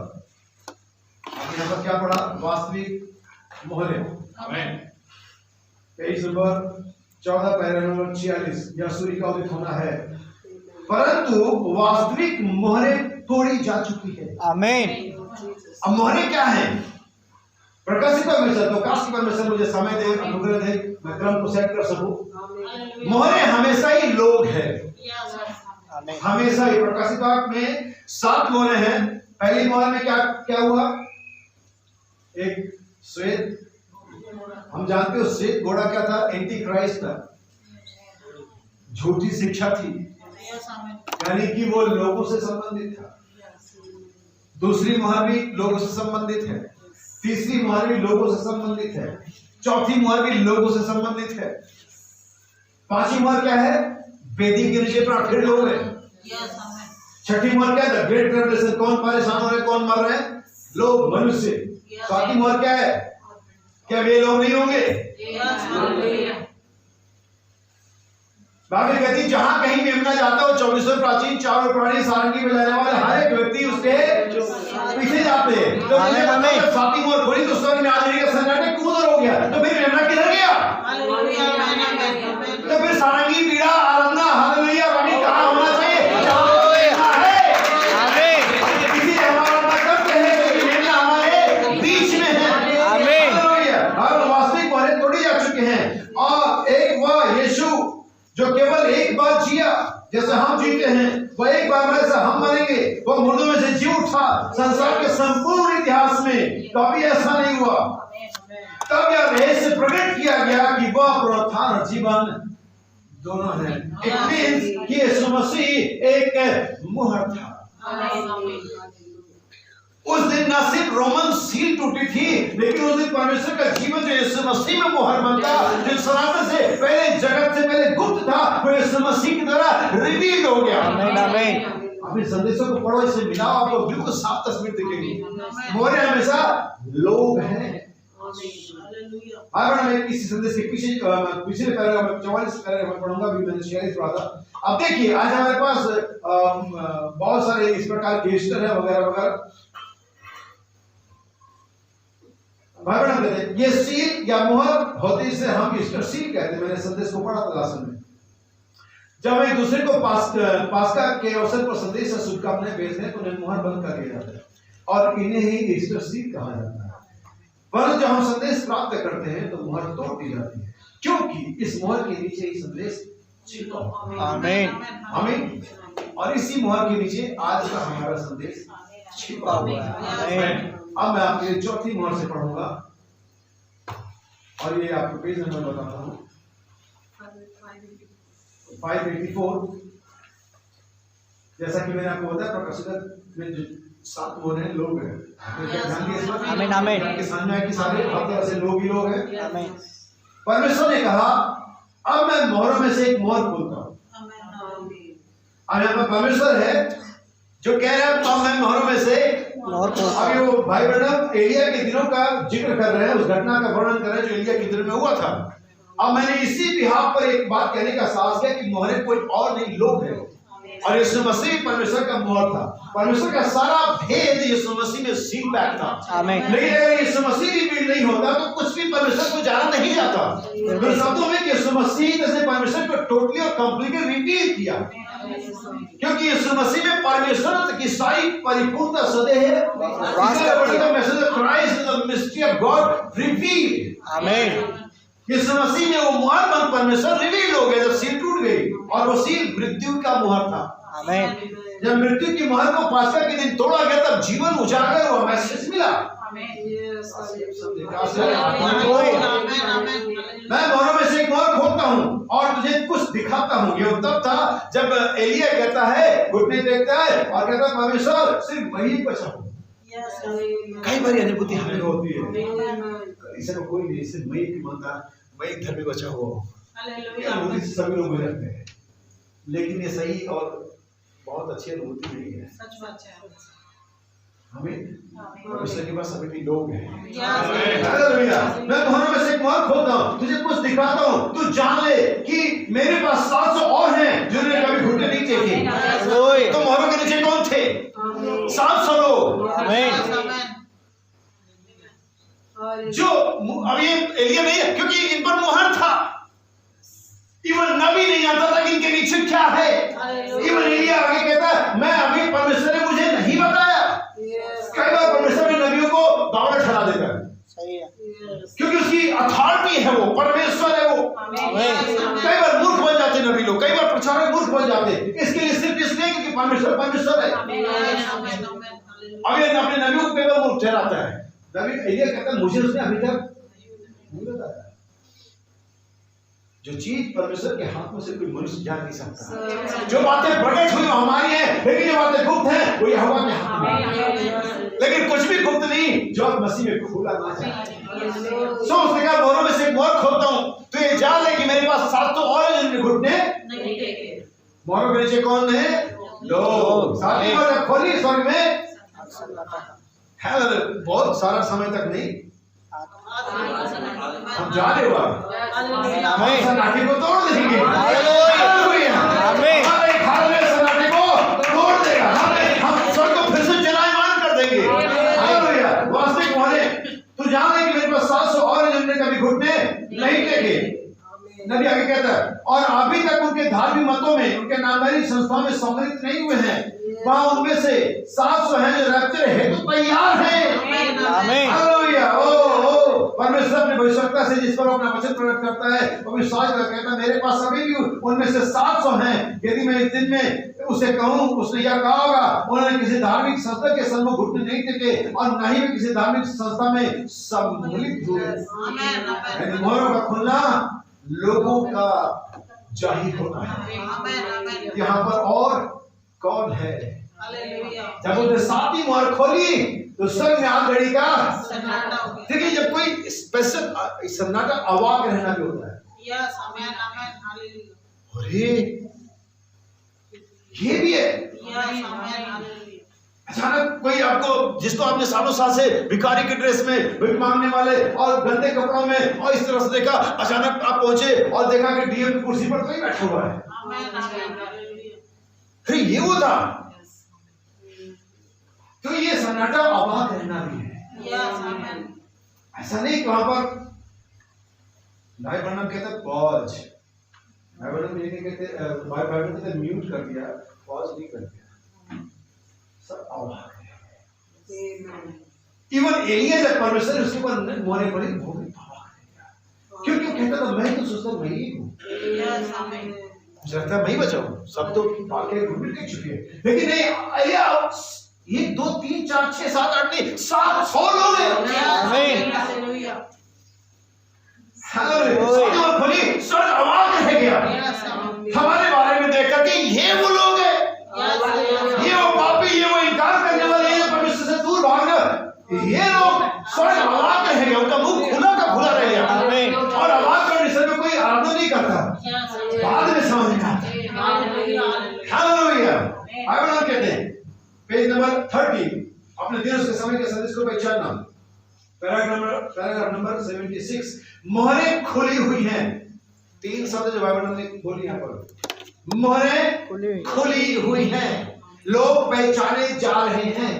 यहाँ पर क्या पढ़ा? वास्तविक मोहरें, पेज नंबर 14, पैरा नंबर 46। यह सूर्य का उदित होना है, परंतु वास्तविक मोहरें तोड़ी जा चुकी है। आमीन। अब मोहरें क्या है? प्रकाशित परमेश्वर मुझे समय दे, अनुग्रह दे, मैं क्रम को सेट कर सकूं। मोहरें हमेशा ही लोग है, हमेशा ही। प्रकाशित वाक्य में 7 मोहरें हैं। पहली मोहर में क्या हुआ? एक श्वेत, हम जानते हो श्वेत घोड़ा क्या था? एंटी क्राइस्ट था, झूठी शिक्षा थी, यानी कि वो लोगों से संबंधित था। दूसरी मोहर भी लोगों से संबंधित है, तीसरी मोहर भी लोगों से संबंधित है, चौथी मोहर भी लोगों से संबंधित है, पांचवी मोहर क्या है? वेदी के नीचे पर फिर लोग हैं। छठी मोहर क्या है? ग्रेट ट्रिब्यूलेशन, कौन परेशान हो रहे, कौन मर रहे हैं? लोग, मनुष्य। सातवीं मोहर क्या है? क्या वे लोग नहीं होंगे? बाइबल कहती जहां कहीं मेमना जाता हो, 24 प्राचीन, 4 प्राणी, सारंगी बजाने वाले हर एक व्यक्ति उसके पीछे जाते हैं। तो सातवीं मोहर खोली तो स्वर्ग में आदमी का सन्नाटे कूद हो गया, तो फिर मेमना किधर गया? तो फिर सारंगी, बीड़ा, आनंदा, हालेलुया, वाणी कहां होना चाहिए? जो केवल एक बार जिया जैसे हम जीते हैं, वह एक बार में से हम मरेंगे। वह मुर्दों में से जी उठा, संसार के संपूर्ण इतिहास में कभी ऐसा नहीं हुआ। तब यह रहस्य प्रकट किया गया कि वह पुनरुत्थान और जीवन दोनों है। इट मींस कि यीशु मसीह एक मुहर था। उस दिन न सिर्फ रोमन सील टूटी थी, लेकिन उस दिन परमेश्वर का जीवन जो यीशु मसीह में मुहर बनता, जो सनातन से पहले, जगत से पहले गुप्त था, वो यीशु मसीह की तरह रिवील हो गया। आमीन आमीन। अपने संदेशों को पढ़ो, इसे मिलाओ, आपको बिल्कुल साफ तस्वीर दिखेगी। मोहरे हमेशा लोग हैं। मैं किसी संदेश के पिछले पैराग्राफ में 44 पैराग्राफ में पढ़ूंगा, भी मैंने शेयर पढ़ा था। अब देखिए, आज हमारे पास बहुत सारे इस प्रकार के ईस्टर है वगैरह वगैरह। भाई बहन कहते हैं ये सील या मुहर होती है, इसे हम ईस्टर सील कहते हैं। मैंने संदेश को पढ़ा था लास्ट में, जब एक दूसरे को पास्का के अवसर पर संदेश या शुभकामनाएं भेजते हैं तो उन्हें मुहर बंद कर दिया जाता है और इन्हें ही ईस्टर सील कहा जाता है। पर जब हम संदेश प्राप्त करते हैं तो मुहर तोड़ दी जाती है, क्योंकि इस मुहर के नीचे ही संदेश छिपा हुआ है। आमीन आमीन। और इसी मुहर के नीचे आज का हमारा संदेश छिपा हुआ है। अब मैं आपके लिए चौथी मुहर से पढ़ूंगा और ये आपको पेज नंबर बताता हूं, 584। जैसा कि मैंने आपको बताया, प्रकाशित में जो 7 मोहर हैं, लोग हैं। आमीन आमीन। आपके सामने है कि सारे हर तरह से लोग ही लोग हैं। आमीन। परमेश्वर ने कहा, अब मैं मोहरों में से एक मोहर खोलता हूं। अब यहाँ पर परमेश्वर है जो कह रहा है, अब मैं मोहरों में से अभी वो भाई बहन एलिया के दिनों का जिक्र कर रहे हैं, उस घटना का वर्णन कर रहे हैं जो एलिया के दिनों में हुआ था। अब मैंने इसी बिहाफ पर एक बात कहने का साहस किया कि मोहरें कोई और नहीं, लोग हैं। और यीशु मसीह परमेश्वर का मोहर था। परमेश्वर का सारा भेद यीशु मसीह में सील पैक था। आमीन। लेकिन अगर यीशु मसीह रिवील नहीं होता तो कुछ भी परमेश्वर को जाना नहीं जाता। तो शब्दों में यीशु मसीह ने परमेश्वर को टोटली और कंप्लीटली रिवील किया, क्योंकि यीशु मसीह में परमेश्वर की सारी परिपूर्णता सदैव है। Message of Christ, the mystery of God revealed. आमीन। यीशु मसीह में वो मुहर बन परमेश्वर रिवील हो गया जब सील टूट गई, और वो सील मृत्यु का मुहर था। आमीन। जब मृत्यु की मुहर को पास्का के दिन तोड़ा गया तब जीवन उजागर हुआ, मैसेज मिला। मैं मोहरों में से एक मोहर खोलता हूँ और तुझे कुछ दिखाता हूँ। ये तब था जब एलिया कहता है, घुटने देखता है और कहता है, परमेश्वर सिर्फ वही बचा। कई बार अनुभूति हमें होती है, इसे कोई नहीं, सिर्फ मैं ही मानता, मैं ही धर्मी बचा हुआ। अनुभूति सभी लोग रखते हैं, लेकिन ये सही और बहुत अच्छी अनुभूति नहीं है। सच बात है। हमें परमेश्वर के पास सभी लोग हैं। मैं मोहरों में से एक मोहर खोलता हूँ, तुझे कुछ दिखाता हूँ, तू जान ले कि मेरे पास 700 और हैं जिन्होंने कभी घुटने नहीं टेके। तो मोहरों के नीचे कौन थे? 700 लोग। जो अब ये एलिया नहीं है, क्योंकि इन पर मुहर था। इवन नबी नहीं आता था कि इनके नीचे क्या है। इवन एलिया आगे कहता है, मैं अभी परमेश्वर ने मुझे नहीं बताया। कई बार परमेश्वर ने नबियों को दावड़ा ठहरा देता है, सही है, क्योंकि उसकी अथॉरिटी है, वो परमेश्वर है। वो कई बार मूर्ख बन जाते नबी लोग, कई बार प्रचारक मूर्ख बन जाते। इसके लिए सिर्फ इसलिए क्योंकि परमेश्वर परमेश्वर है। अभी अपने नबियों को कई बार मूर्ख ठहराता है। नबी एलिया कहता है, मुझे उसने अभी तक नहीं बताया। जो चीज परमेश्वर के हाथ में से कोई मनुष्य जान नहीं सकता। जो बातें प्रकट हुई हमारी है, लेकिन जो बातें गुप्त हैं वो यहोवा के हाथ में। लेकिन कुछ भी गुप्त नहीं जो आप मसीह में खोला ना जाए। सो उसने कहा, मोहरों में से एक मोहर खोलता हूँ, तो ये जान ले कि मेरे पास 700 और हैं जिनके घुटने नहीं टेके। मोहरों के नीचे कौन है? लोग। सारी मोहर खोली स्वर्ग में, बहुत सारा समय तक नहीं, हम जा रहे हुआ सन्नाटे को तोड़ देंगे। सन्नाटे को तोड़ देगा, हम स्वर्ग को फिर से चलायमान कर देंगे। वास्तविक मोहरे, तू जान ले कि मेरे पास 700 और जिनने कभी घुटने नहीं टेके। नबी आगे कहता है, और अभी तक उनके धार्मिक मतों में, उनके नामधारी संस्थाओं में सम्मिलित नहीं हुए हैं। वहां उनमें से 700 हैं जो रैप्चर हेतु तैयार हैं। आमीन। परमेश्वर अपनी भविष्यवक्ता से जिस पर अपना वचन प्रकट करता है, वो विश्वास कहता है, मेरे पास अभी भी उनमें से 700 हैं। यदि मैं इस दिन में उसे कहूं, उसने यह कहा होगा, उन्होंने किसी धार्मिक संस्था के सन्मुख घुटने नहीं टेके और न ही वे किसी धार्मिक संस्था में सम्मिलित हुए। मोहरों का खुलना लोगों का जाहिर होना है। यहाँ पर और कौन है? जब उसने 7वीं मोहर खोली तो स्वर्ग में आग घड़ी का देखिए, जब कोई स्पेशल सन्नाटा अवाक रहना भी होता है। अरे ये भी है। अचानक कोई आपको, जिसको आपने सालों साल से भिखारी के ड्रेस में, भिख मांगने वाले और गंदे कपड़ों में और इस तरह से देखा, अचानक आप पहुंचे और देखा कि डीएम की कुर्सी पर कोई बैठा हुआ है। फिर ये वो था। तो ये सन्नाटा अवाक रहना भी है। ऐसा नहीं कि वहां पर भाई ब्रह्म कहते पॉज, भाई ब्रह्म ये नहीं कहते, भाई ब्रह्म कहते म्यूट कर दिया, पॉज नहीं कर दिया, सब अवाक है। इवन एलिया जब परमेश्वर उसके ऊपर मोहरें पड़ी, वो भी अवाक है। क्योंकि वो कहता था मैं तो सोचता मैं ही हूँ, मुझे लगता है मैं ही बचाऊं, सब तो बाकी घूम के चुके हैं। लेकिन नहीं, एलिया 1 2 3 4 6 7 8 नहीं 700 लोग हैं। खोली, स्वर्ग अवाक रह गया हमारे बारे में देखकर कि ये वो लोग हैं, ये वो पापी, ये वो इनकार करने वाले, ये परमेश्वर से दूर भागने, ये लोग स्वर्ग अवाक रह गया, उनका मुंह खुला का खुला रह गया। और अवाक करने से कोई आराधना नहीं करता, बाद में समझ में आता है। हालेलुया। बाइबल कहते हैं पेज नंबर 30, अपने दिवस के समय के संदेश को पहचानना, पैराग्राफ नंबर 76, मोहरें खुली हुई हैं। 3 शब्द जो बाइबल ने बोली यहाँ पर, मोहरें खुली हुई हैं, लोग पहचाने जा रहे हैं।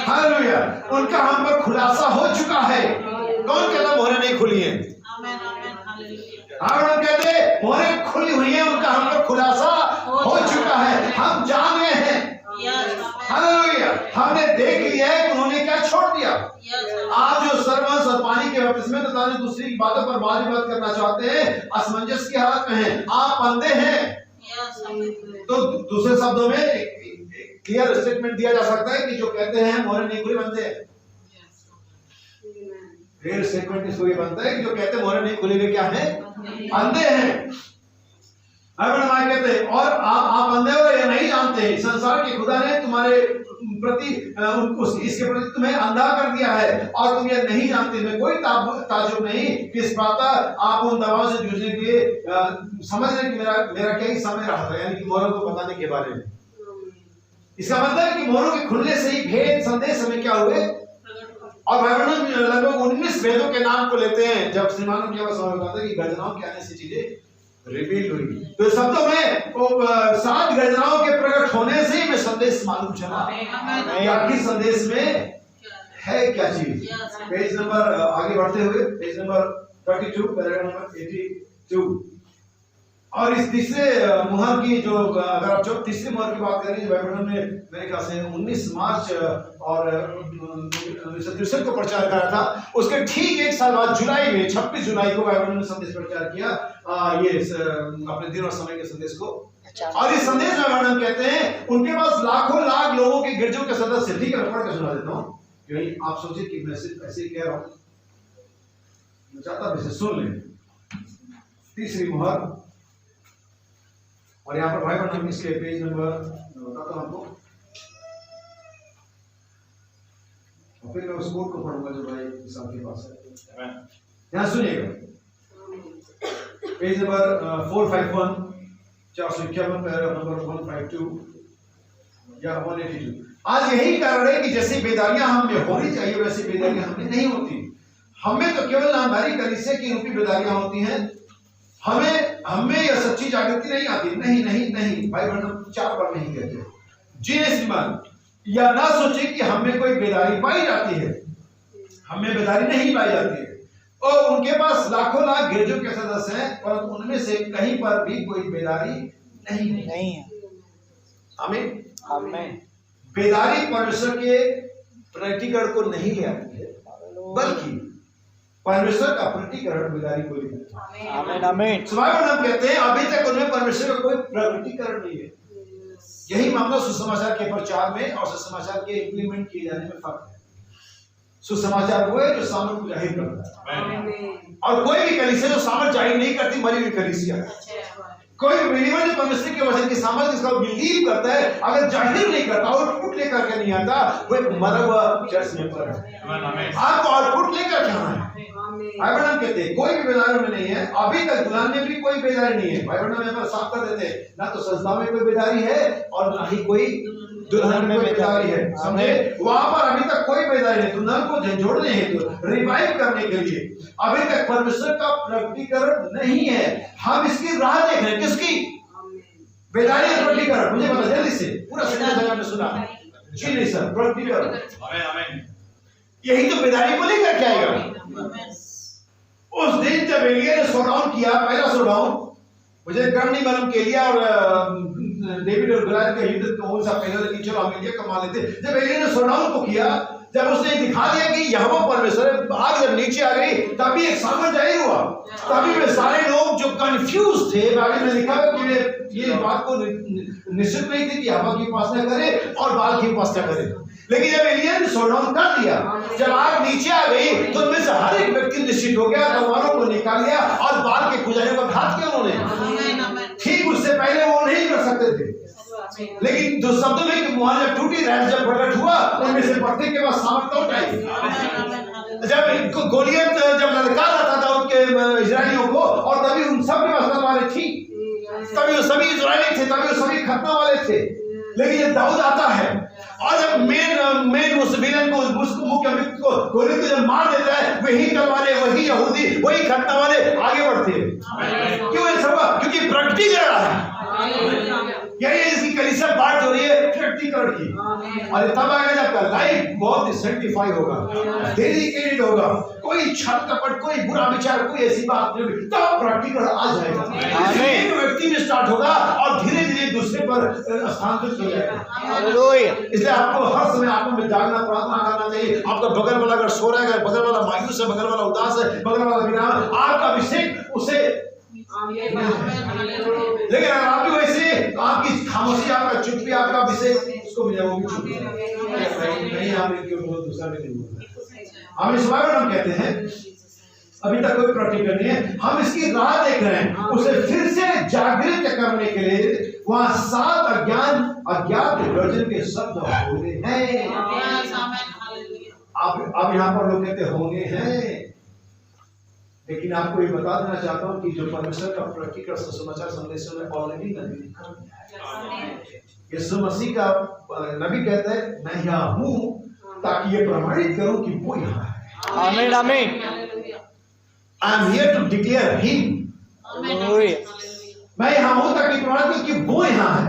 हालेलुया। उनका हम पर खुलासा हो चुका है। कौन कहता मोहरें नहीं खुली हैं? हम कहते मोहरें खुली हुई हैं, उनका हम पर खुलासा हो चुका है, हम जान गए हैं। हालेलुया। हमने देख लिया है कि उन्होंने क्या छोड़ दिया। आप जो सर्वंस और पानी के बपतिस्मे तथा दूसरी बातों पर बात करना चाहते हैं, असमंजस की हालत में हैं, आप अंधे हैं। तो दूसरे शब्दों में क्लियर स्टेटमेंट दिया जा सकता है कि जो कहते हैं मोहरें नहीं खुली, अंधे हैं। क्लियर स्टेटमेंट इसको ये बनता है कि जो कहते हैं मोहरें नहीं खुली, वे क्या है? अंधे हैं। कहते हैं और आप अंधे हो या नहीं जानते, संसार के खुदा ने तुम्हारे प्रति इसके प्रति तुम्हें अंधा कर दिया है और तुम ये नहीं जानते। मैं कोई ताज्जुब नहीं कि इस प्रातः आप उन दवाओं से जूझने के लिए समझ रहे कि मेरा क्या ही समय रहा था, यानी कि मोहरों को बताने के बारे में। इसका मतलब है कि मोहरों के खुलने से ही भेद संदेश हमें क्या हुए। और बाइबल लगभग 19 वेदों के नाम को लेते हैं जब श्रीमानों की आवाज बताते हैं कि गर्जनाओं के आने से चीजें रिवील हुई। तो शब्दों में 7 गर्जनाओं के प्रकट होने से ही मैं संदेश मालूम चला कि आखिर संदेश में है क्या चीज। पेज नंबर आगे बढ़ते हुए पेज नंबर 32 पैराग्राफ नंबर 82 और इस तीसरे मुहर की जो अगर आप जो तीसरे मुहर की बात करें, बाइबल में मेरे ख्याल से 19 मार्च और 1963 को प्रचार करा था, उसके ठीक 1 साल बाद जुलाई में 26 जुलाई को बाइबल ने संदेश प्रचार किया, ये अपने दिन और समय के संदेश को। और इस संदेश में वर्णन कहते हैं उनके पास लाखों लाख लोगों के गिरजों के सदस्य। ठीक है, मैं पढ़ के सुना देता हूँ, क्योंकि आप सोचिए कि मैं सिर्फ ऐसे ही कह रहा हूँ, मैं चाहता हूं इसे सुन लें। तीसरी मुहर, और यहाँ पर भाई बहन इसके पेज नंबर बताता हूँ आपको, और फिर मैं उस कोड को पढ़ूंगा जो भाई साहब के पास है। यहाँ सुनिएगा, पेज नंबर 451, 451 पैराग्राफ नंबर 152 या 182। आज यही कारण है कि जैसी बेदारियां हम में होनी चाहिए वैसी बेदारियां हमें नहीं होती। हमें तो केवल नामधारी कलीसिया की रूपी बेदारियां होती हैं, हमें यह सच्ची जागृति नहीं आती। नहीं नहीं नहीं, भाई बहन 4 बार नहीं कहते। जी श्रीमान, या ना सोचे कि हमें कोई बेदारी पाई जाती है, हमें बेदारी नहीं पाई जाती है। और उनके पास लाखों लाख गिरजों के सदस्य हैं, परंतु उनमें से कहीं पर भी कोई बेदारी नहीं है। आमीन आमीन। बेदारी परमेश्वर के प्रकटीकरण को नहीं ले आती है, बल्कि परमेश्वर का प्रकटीकरण बेदारी को ले आता है। आमीन आमीन। बाइबल हम कहते हैं अभी तक उनमें परमेश्वर का कोई प्रकटीकरण नहीं है। यही मामला सुसमाचार के प्रचार में और सुसमाचार के इम्प्लीमेंट किए जाने में फर्क है। सुसमाचार वो है जो सामर्थ को जाहिर करता है, और कोई भी कलीसिया जो सामर्थ जाहिर नहीं करती मरी हुई कलीसिया। कोई भी बिलीवर जो परमेश्वर के वचन की सामर्थ जिसका बिलीव करता है, अगर जाहिर नहीं करता, आउटपुट लेकर के नहीं आता, वो एक मरा हुआ चर्च मेंबर है। आपको आउटपुट लेकर के आना है। भाई कहते हैं कोई भी बेदारी में नहीं है, अभी तक दुल्हन में भी कोई बेदारी नहीं है। भाई बहन साफ कर देते हैं, ना तो संस्था में कोई बेदारी है और ना ही कोई दुल्हन में बेदारी है, समझे? वहां पर अभी तक कोई बेदारी नहीं। दुल्हन को झंझोड़ने हेतु, रिवाइव करने के लिए अभी तक परमेश्वर का प्रकटीकरण नहीं है। हम इसकी राह देख रहे हैं। किसकी? बेदारी का प्रकटीकरण। मुझे बता जल्दी से, पूरा सेंटेंस आपने सुना जी? नहीं सर, प्रकटीकरण यही तो बेदारी को लेकर के आएगा। उस दिन जब एलिया ने शोडाउन किया, पहला शोडाउन, मुझे क्रम नहीं मालूम के लिया और डेविड और गोलियत का युद्ध कौन सा पहले था कि चलो हम एलिया कमा लेते। जब एलिया ने शोडाउन को किया, जब उसने दिखा दिया कि यहोवा परमेश्वर है, आग जब नीचे आ गई, तभी एक सामर्थ जाहिर हुआ। तभी वे सारे लोग जो कंफ्यूज थे, आगे में लिखा है कि ये बात को निश्चित नहीं थी कि यहोवा की उपासना करे और बाल की उपासना करे। लेकिन जब एलिया ने शोडाउन कर दिया, जब आग नीचे आ गई, तो उनमें से हर एक व्यक्ति निश्चित हो गया, तलवारों को निकाल लिया और बाल के पुजारियों का घात किया उन्होंने। ठीक उससे पहले वो नहीं कर सकते थे, लेकिन जो शब्द में कि मुहाने टूटी, रहस्य जब प्रकट हुआ, उनमें से प्रत्येक के पास सामर्थ उठाई। जब गोलियत जब लड़का रहा था उनके इजरायलियों को, और तभी उन सब के पास तलवारें थी, तभी वो सभी इजरायली थे, तभी वो सभी खतना वाले थे। लेकिन जब दाऊद आता है और जब मेन उस विलन को, उसको मुख्य व्यक्ति को गोलियत को जब मार देता है, वही तलवारें, वही यहूदी, वही खतना वाले आगे बढ़ते हैं। क्यों ऐसा हुआ? क्योंकि प्रकटीकरण है। यही इसकी कलीसिया बात हो रही है प्रकटीकरण की। और तब आएगा जब लाइफ बहुत सेंटिफाई होगा, डेडिकेटेड होगा, कोई छल कपट, कोई बुरा विचार, कोई ऐसी बात नहीं होगी, तब प्रकटीकरण आ जाएगा। एक व्यक्ति में स्टार्ट होगा और धीरे धीरे दूसरे पर स्थानांतरित हो जाएगा। इसलिए आपको हर समय आत्मा में जागना, प्रार्थना करना चाहिए। आपका बगल वाला अगर सो रहा है, अगर बगल वाला मायूस है, बगल वाला उदास है, बगल वाला विराम, आपका अभिषेक उसे। लेकिन अगर आप भी वैसे, आपकी खामोशी, आपका चुप भी, आपका अभिषेक उसको मिले, वो भी चुप नहीं, आप दूसरा भी नहीं बोलता। हम इस बारे में हम कहते हैं अभी तक कोई प्रकटीकरण नहीं है, हम इसकी राह देख रहे हैं। उसे फिर से जागृत करने के लिए वहां 7 अज्ञात गर्जन के शब्द होंगे हैं। अब यहाँ पर लोग कहते होंगे हैं, लेकिन आपको ये बता देना चाहता हूँ कि जो परमेश्वर का प्रकटीकरण सुसमाचार संदेशों में ऑलरेडी नबी लिखा है। यीशु मसीह का नबी कहता है मैं यहाँ हूँ ताकि ये प्रमाणित करूँ कि वो यहाँ है। आमीन आमीन। I am here to declare him. मैं यहाँ हूँ ताकि प्रमाणित करूँ कि वो यहाँ है।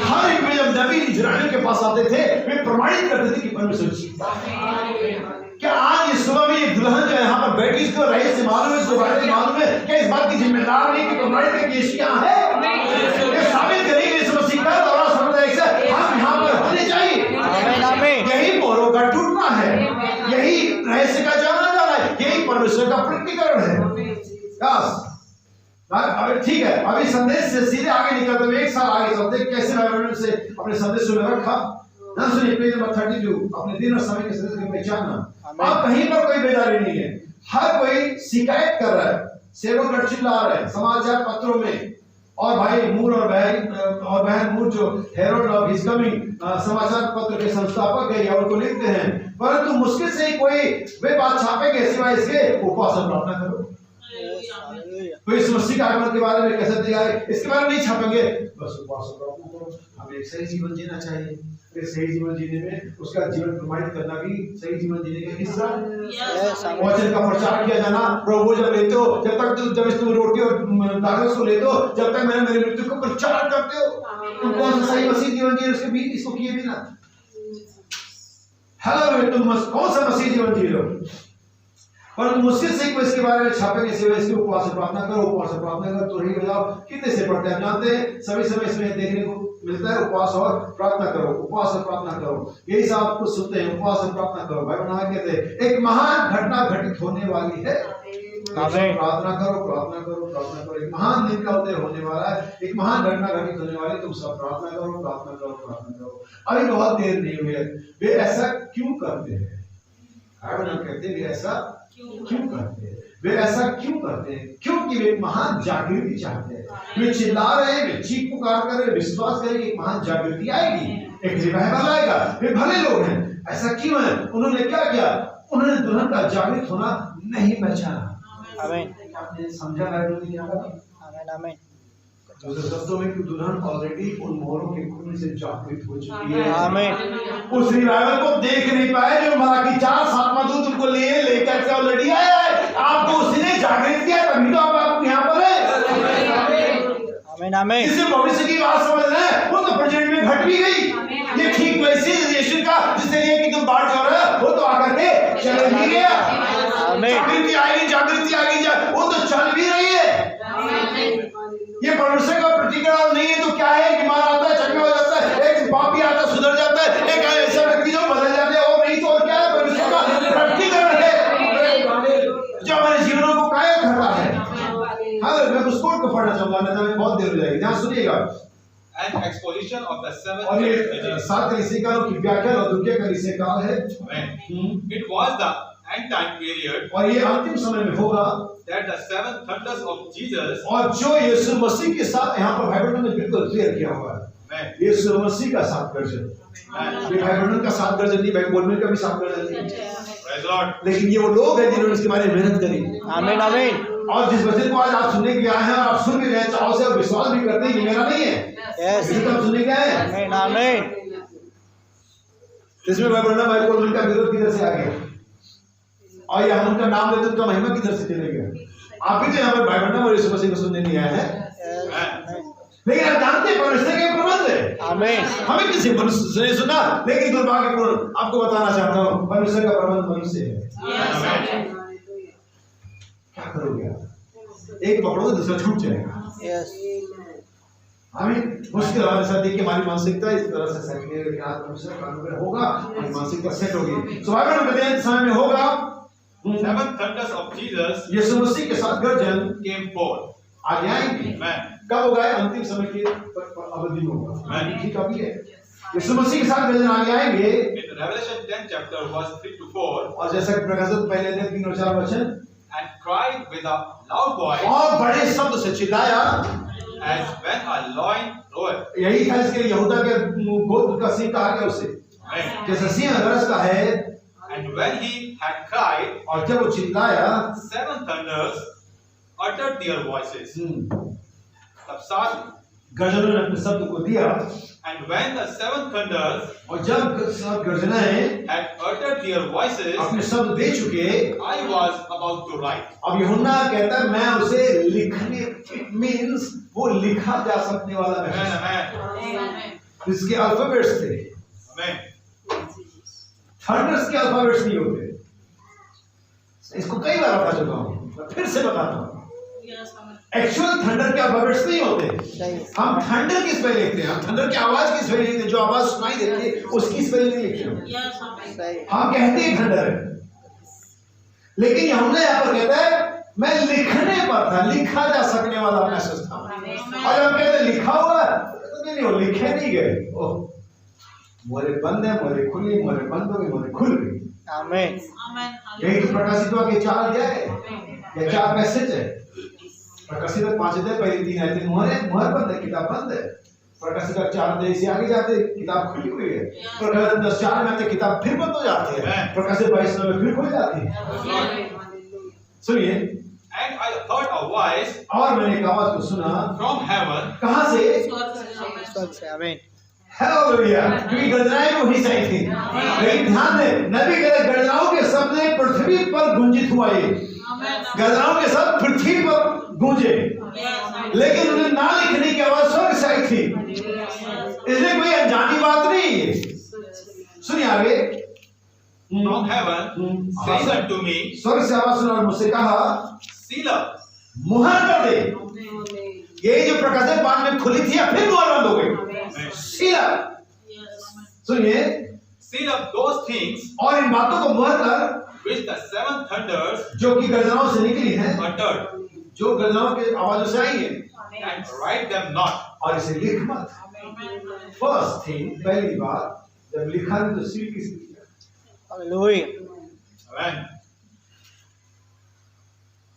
हर एक में जब नबी इजराइलियों के पास आते थे, वे प्रमाणित करते थे कि परमेश्वर जीवित है। क्या आज इस सुबह में ये दुल्हन जो यहाँ पर बैठी, इसको रहस्य मालूम है, इसको बारे में मालूम है, क्या इस बात की जिम्मेदार नहीं कि प्रमाणित है कि यीशु यहाँ है? ये साबित करेंगे इस मसीह का दौरा समुदाय से हम यहाँ पर होने चाहिए। यही मोरों का टूटना है, यही रहस्य का जाना जाना है, यही परमेश्वर का प्रकटीकरण है। ठीक है, अभी संदेश से सीधे आगे निकलते हुए एक साल आगे चलते कैसे बाइबल से अपने संदेश में रखा। सुनिए पेज नंबर 32, अपने दिन और समय के संदेश की पहचानना। अब कहीं पर कोई बेदारी नहीं है, हर कोई शिकायत कर रहा है, सेवक चिल्ला रहे हैं समाचार पत्रों में, और भाई मूर और बहन मूर जो हेरोड ऑफ हिज कमिंग समाचार पत्र के संस्थापक है, और उनको लिखते हैं, परंतु मुश्किल से ही कोई वे बात छापेंगे सिवाय इसके उपवास और प्रार्थना करो। तो इस मसीह के आगमन के बारे में कैसे तैयार है, इसके बारे में नहीं छापेंगे, बस उपवास और प्रार्थना करो। हमें एक सही जीवन जीना चाहिए, फिर सही जीवन जीने में उसका जीवन प्रमाणित करना भी सही जीवन जीने का हिस्सा है। वचन का प्रचार किया जाना, प्रभु जब लेते हो, जब तक जब तुम रोटी और दाखलस को लेते हो, जब तक मैंने मेरी मृत्यु को प्रचार करते हो, तुम कौन सा सही मसीह जीवन जी उसके बीच इसको किए बिना। हेलो, तुम कौन सा मसीह जीवन जी रहे हो? परंतु मुश्किल से कोई इसके बारे में छापेंगे सिवाय इसके उपवास से प्रार्थना करो, उपवास से प्रार्थना करो। तो रही बजाओ कितने से पढ़ते हैं, जानते हैं सभी समय इसमें देखने को मिलता है, उपवास और प्रार्थना करो, उपवास और प्रार्थना करो। यही सब आपको सुनते हैं, उपवास और प्रार्थना करो। भाई बना कहते हैं एक महान घटना घटित होने वाली है। आमीन। प्रार्थना करो, प्रार्थना करो, प्रार्थना करो। एक महान दिन का उदय होने वाला है, एक महान घटना घटित होने वाली है। तुम सब प्रार्थना करो, प्रार्थना करो, प्रार्थना करो। अभी बहुत देर नहीं हुई है। वे ऐसा क्यों करते हैं? कहते हैं वे ऐसा क्यों करते हैं? वे ऐसा क्यों करते हैं? क्योंकि वे महान जागृति चाहते हैं। वे चिल्ला रहे हैं, वे चीख पुकार कर रहे, विश्वास करें कि महान जागृति आएगी, एक रिवाइवल आएगा। वे भले लोग हैं। ऐसा क्यों है? उन्होंने क्या किया? उन्होंने दुल्हन का जागृत होना नहीं पहचाना। आमीन। आपने समझा बाइबल में क्या कहा? आमीन आमीन। दूसरे शब्दों में कि दुल्हन ऑलरेडी उन मोहरों के खून से जागृत हो चुकी है। आमीन। उस रिवाइवल को देख नहीं पाए जो मलाकी 4 7वां दूत उनको लेकर के ऑलरेडी आया है। आपको उसने जागृत किया, तभी तो आप यहाँ पर है। आमीन आमीन। इसे भविष्य की बात समझ रहे हैं, वो तो प्रेजेंट में घट भी गई। ये ठीक वैसे यीशु का जिसने ये कि तुम बाढ़ जा रहे हो, वो तो आकर के चल भी गया। जागृति आएगी, जागृति आएगी, वो तो चल भी रही है। ये परमेश्वर का प्रतिक्रिया नहीं है तो क्या है? कि मार आता है, चंगा हो जाता है, एक पापी आता है, सुधर जाता है, एक ऐसा व्यक्ति जो बदल जाते हैं, और नहीं तो और क्या है? परमेश्वर का प्रतिक्रिया है जो हमारे जीवनों को कायल करता है। हाँ, मैं उस कोट को पढ़ना चाहूंगा, नहीं तो मैं बहुत देर हो जाएगी। ध्यान सुनिएगा। An exposition of the seven और ये churches. 7 कलीसिया कालों की व्याख्या और द्वितीय कलीसिया काल है। It was the end time period और ये अंतिम समय में होगा that the seven thunders of Jesus, और जो यीशु मसीह के साथ यहाँ पर भाई बहनों ने बिल्कुल क्लियर किया हुआ है। यीशु मसीह का साथ गर्जन, ये भाई बहनों का साथ गर्जन नहीं, भाई बोलने का भी साथ गर्जन नहीं। praise the Lord. लेकिन ये वो लोग हैं जिन्होंने इसके बारे में मेहनत करी। आमीन आमीन। और जिस वचन को आज आप सुनने के लिए आए हैं और आप सुन भी रहे हैं, चाहो से विश्वास भी करते हैं, ये मेरा नहीं है, यस। इसे तो आप सुनने के आए हैं। आमीन आमीन। इसमें भाई बहनों भाई बोल उनका विरोध किधर से आ गया? और ये हम उनका नाम लेते उनका महिमा किधर से चले गया? आप ही तो यहाँ पर भाई बहनों और यीशु मसीह को सुनने नहीं आए हैं। लेकिन आप जानते हैं परमेश्वर के प्रबंध है। आमीन। हमें किसी मनुष्य ने सुना, लेकिन दुर्भाग्यपूर्ण आपको बताना चाहता हूँ, परमेश्वर का प्रबंध मनुष्य है। क्या करोगे आप? एक पकड़ोगे दूसरा छूट जाएगा। यस। हमें मुश्किल हमारे साथ देखिए, हमारी मानसिकता इस तरह से सेट नहीं है, लेकिन आज परमेश्वर का अनुग्रह होगा, हमारी मानसिकता सेट होगी। सो बाइबल में कहते हैं समय में होगा Seven thunders of Jesus यीशु मसीह के साथ गर्जन came forth. आगे आएंगे। कब होगा? अंतिम समय की अवधि में होगा। ठीक अभी है। यीशु मसीह के साथ गर्जन आगे आएंगे। In Revelation 10 chapter verse 3 to 4, और जैसा कि प्रकाशित पहले दिन 3 और 4 वचन, and cried with a loud voice और बड़े शब्द से चिल्लाया, as when a lion roareth. यही था इसके लिए यहूदा के गोत्र का सिंह कहा गया उसे, जैसा सिंह गरजता है। And when he had cried, और जब वो चिल्लाया, seven thunders uttered their voices. तब 7 गर्जनों ने अपने शब्द को दिया। And when the seven thunders और जब सब गर्जनाएं had uttered their voices, अपने शब्द दे चुके, I was about to write. अब यूहन्ना कहता है मैं उसे लिखने, it means वो लिखा जा सकने वाला Amen, है। amen, इसके अल्फाबेट्स थे, amen. थंडर्स के अल्फाबेट्स नहीं होते। इसको कई बार बता चुका हूँ, फिर से बताता हूँ। एक्चुअल थंडर के अल्फाबेट्स नहीं होते। हम थंडर की स्पेलिंग लिखते हैं, हम थंडर की आवाज की स्पेलिंग लिखते हैं, जो आवाज सुनाई देती है उसकी स्पेलिंग नहीं लिखते हैं। हम कहते हैं थंडर है, लेकिन यूहन्ना यहाँ पर कहता है मैं लिखने पर था, लिखा जा सकने वाला मैसेज था। और हम कहते हैं लिखा हुआ तो नहीं, वो लिखे नहीं गए। ओह, मोरे बंद है, मोरे खुली, मोरे बंद हो गई, मोरे खुल गई। आमीन। यही तो प्रकाशित के 4 अध्याय है या 4 मैसेज है। प्रकाशित 5 अध्याय पहली 3 आयतें मुहर बंद है, किताब बंद है। प्रकाशित 4 अध्याय से आगे जाते किताब खुली हुई है। प्रकाशित 10:4 में आते किताब फिर बंद हो जाती है। प्रकाशित 22 में फिर खुल जाती है। सुनिए, And I heard a voice और मैंने एक आवाज को सुना from heaven. कहां से? स्वर्ग से। आमीन। हालेलुया। क्योंकि गर्जनाएं वही सही थी, लेकिन ध्यान दे, नबी कहते गर्जनाओं के शब्द ने पृथ्वी पर गुंजित हुआ। ये गर्जनाओं के शब्द पृथ्वी पर गूंजे, लेकिन उन्हें ना लिखने की आवाज स्वर्ग से आई थी। इसलिए कोई अनजानी बात नहीं है। सुनिए आगे। From heaven says unto me, स्वर्ग से आवाज सुना और मुझसे कहा seal up. मुहर कर दे। यही जो प्रकाशित 5 में खुली थी फिर मुहर बंद हो गई। Seal up. सुनिए, Seal up those things और इन बातों को मुहर कर which the seven thunders जो कि गर्जनाओं से निकली हैं, uttered, जो गर्जनाओं के आवाजों से आई हैं, and write them not. और इसे लिख मत। फर्स्ट थिंग, पहली बात, जब लिखा नहीं तो सील किसने किया? हालेलुया। Amen.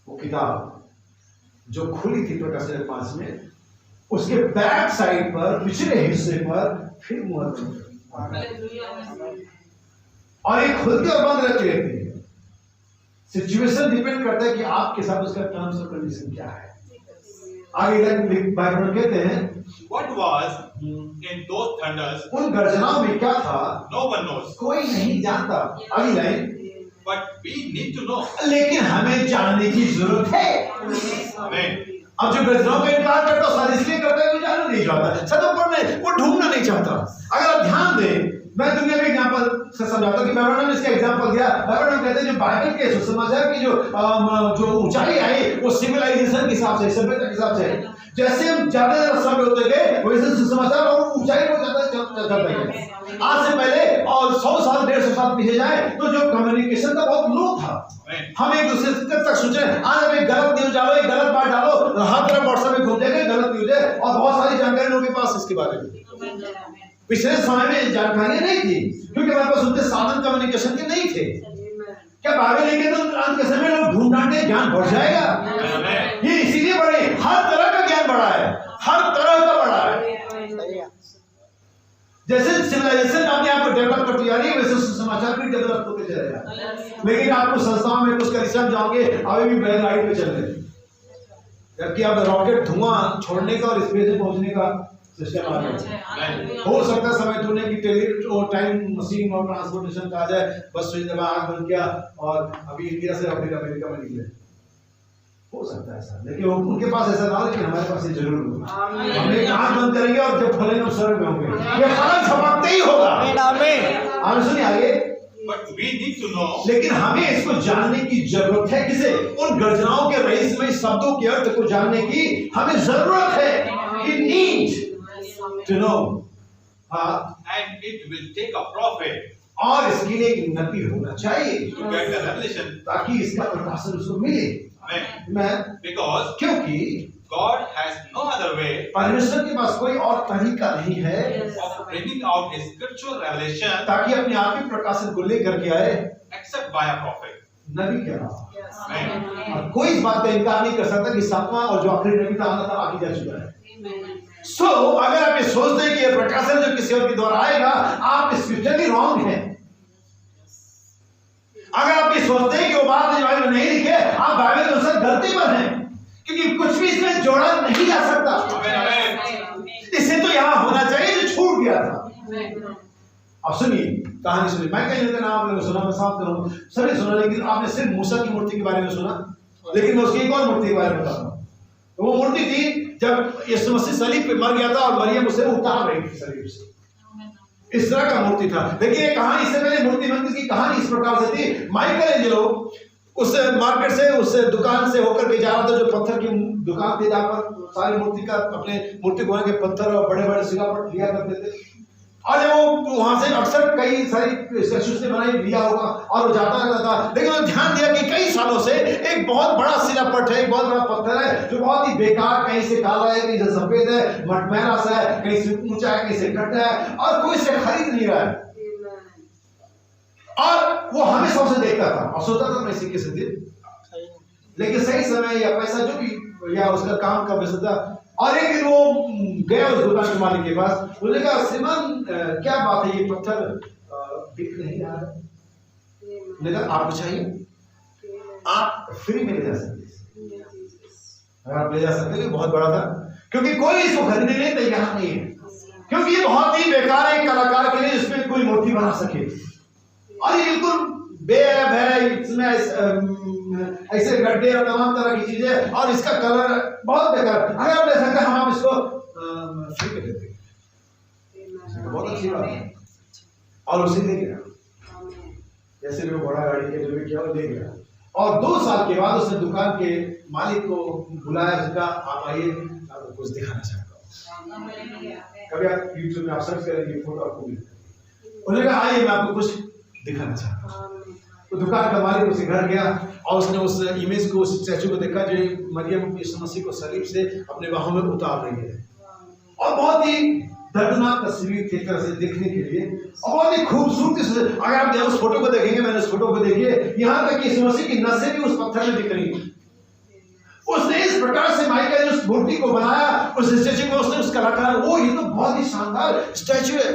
वो किताब जो खुली थी प्रकाशन 5 में, उसके बैक साइड पर, पिछले हिस्से पर फिर मुहर बनी, और ये खुलती और बंद रहती रहती है। सिचुएशन डिपेंड करता है कि आपके साथ उसका टर्म्स और कंडीशन क्या है। आगे बाइबल कहते हैं, What was in those thunders, उन गर्जनाओं में क्या था, no one knows. कोई नहीं जानता। अगली line, But we need to know. लेकिन हमें जानने की जरूरत है। Amen. अब जो गर्जनाओं का इनकार करता है, शायद इसलिए करता है कि जानना नहीं चाहता, शायद वो ढूंढना नहीं चाहता। अगर आप ध्यान दें, मैं दुनिया में एग्जांपल से समझाता हूं कि बाइबल ने इसका एग्जांपल दिया। बाइबल में कहते हैं जो बाइबल के सुसमाचार की जो ऊंचाई आई, वो सिविलाइजेशन के हिसाब से, सभ्यता के हिसाब से, जैसे हम ज्यादा सभ्य होते गए, वैसे सुसमाचार और ऊंचाई को ज्यादा चलता गया। आज से पहले और 100 साल 150 साल पीछे जाए तो जो कम्युनिकेशन का बहुत लो था। हम एक दूसरे तक सोचे, आज अब एक गलत न्यूज डालो, एक गलत बात डालो, हर तरफ व्हाट्सएप में घूम जाएगा गलत न्यूज है, और बहुत सारी जानकारी लोगों के पास इसके बारे में। पिछले समय में जानकारियां नहीं थी, क्योंकि हमारे पास उनके साधन कम्युनिकेशन के नहीं थे। क्या बाइबल लेंगे तो आज के समय लोग ढूंढ ढांड के ज्ञान बढ़ जाएगा। ये इसीलिए बढ़े, हर तरह का ज्ञान बढ़ा है, हर तरह का बढ़ा है। जैसे सिविलाइजेशन अपने आप को डेवलप करती जा रही है, वैसे समाचार भी डेवलप होते जाएगा। लेकिन आपको संस्थाओं में कुछ करिश्मा जाओगे, अभी भी बैलगाड़ी पे चल रहे हैं, जबकि अब रॉकेट धुआं छोड़ने का और स्पेस में पहुंचने का सिस्टम आ गया। हो सकता है समय टूने की टाइम मशीन और ट्रांसपोर्टेशन का आ जाए, बस स्विच दबा, आग बंद किया और अभी इंडिया से अमेरिका में निकले। हो सकता है ऐसा, लेकिन उनके पास ऐसा ना हो, लेकिन हमारे पास ये जरूर होगा। हम एक आंख बंद करेंगे और जब फलेंगे उस स्वर्ग में होंगे, ये फलन झपकते ही होगा। आमीन। सुनिए आगे, But we need to know. लेकिन हमें इसको जानने की जरूरत है। किसे? उन गर्जनाओं के रहस्यमय शब्दों के अर्थ को जानने की हमें जरूरत है। We need to know. And it will take a prophet और इसके लिए एक नबी होना चाहिए to get the revelation. ताकि इसका प्रकाशन उसको मिले। Amen. Because क्योंकि God has no other way परमेश्वर के पास कोई और तरीका नहीं है of bringing out His scriptural revelation ताकि अपने आत्मिक प्रकाशन को लेकर के आए except by a prophet. नबी के अलावा। Amen. और कोई इस बात का इनकार नहीं कर सकता कि सातवां और जो आखिरी नबी था आना था, आगे जा चुका है। अगर आप ये सोचते हैं कि ये प्रकाशन जो किसी और के द्वारा आएगा, आप स्पिरिचुअली रॉन्ग हैं। अगर आप ये सोचते हैं कि वो बात जो बाइबल में नहीं लिखी है, आप बाइबल के अनुसार गलती पर हैं, क्योंकि कुछ भी इसमें जोड़ा नहीं जा सकता। इसे तो यहां होना चाहिए जो छूट गया था। अब सुनिए कहानी सुनिए। मैं कहीं का नाम आपने सुना, मैं साफ करूं, सभी सुना, लेकिन आपने सिर्फ मूसा की मूर्ति के बारे में सुना, लेकिन मैं उसकी एक और मूर्ति के बारे में बताता हूं। तो वो मूर्ति थी जब यीशु मसीह सलीब पे मर गया था और मरियम उसे उतार रही थी सलीब से, इस तरह का मूर्ति था। देखिए ये कहानी, इससे पहले मूर्ति मंदिर की कहानी इस प्रकार से थी। माइकल एंजेलो उस मार्केट से, उस दुकान से होकर के जा रहा था, जो पत्थर की दुकान थी जहां पर सारी मूर्ति का, अपने मूर्ति बनाने के पत्थर और बड़े बड़े शिलापट लिया करते थे। और जब वो वहां से अक्सर कई सारी स्टैचूज ने बनाई लिया होगा और वो जाता रहता था, लेकिन वो ध्यान दिया कि कई सालों से एक बहुत बड़ा शिलापट है, एक बहुत बड़ा पत्थर है जो बहुत ही बेकार, कहीं से काला है, कहीं से सफेद है, मटमैला सा है, कहीं से ऊंचा है, कहीं से खट्टा है, और कोई इसे खरीद नहीं रहा है। और वो हमेशा उसे देखता था और सोचता था मैं इसी के सिद्धि, लेकिन सही समय या पैसा जो भी या उसका काम का व्यस्त था। और एक दिन वो गया उस दुकान के मालिक के पास, उसने कहा श्रीमान क्या बात है, ये पत्थर बिक नहीं रहा है। लेकिन आपको चाहिए, आप फ्री में ले जा सकते, अगर आप ले जा सकते हैं। बहुत बड़ा था क्योंकि कोई इसको खरीदने के लिए तैयार नहीं है, क्योंकि ये बहुत ही बेकार है कलाकार के लिए इसमें कोई मूर्ति बना सके, और ये बिल्कुल बेअब है, इसमें ऐसे गड्ढे और तमाम तरह की चीजें, और इसका कलर बहुत बेकार। अगर आप ले सकते हैं, हम इसको फ्री में देते हैं, बहुत अच्छी बात है। और उसे ले गया, जैसे भी बड़ा गाड़ी के जो भी किया वो ले गया। और 2 साल के बाद उसने दुकान के मालिक को बुलाया, उसका आप आइए, आपको कुछ दिखाना चाहता हूँ। कभी आप यूट्यूब में आप सर्च करेंगे, फोटो आपको मिलेगा। उन्होंने कहा आइए मैं आपको कुछ दिखाना चाहता हूँ। वो दुकान का मालिक उसे घर गया और उसने उस इमेज को, उस स्टैचू को देखा जो मरियम यीशु मसीह को सलीब से अपने बाहों में उतार रही है, और बहुत ही दर्दनाक तस्वीर थी एक तरह से देखने के लिए, और बहुत ही खूबसूरती से। अगर आप उस फोटो को देखेंगे, मैंने उस फोटो को देखिए, यहाँ तक कि यीशु मसीह की नसें भी उस पत्थर में दिख रही हैं। उसने इस प्रकार से माइकल ने उस मूर्ति को बनाया, उस स्टैचू को, उसने उस कलाकार, वो ये तो बहुत ही शानदार स्टैचू है,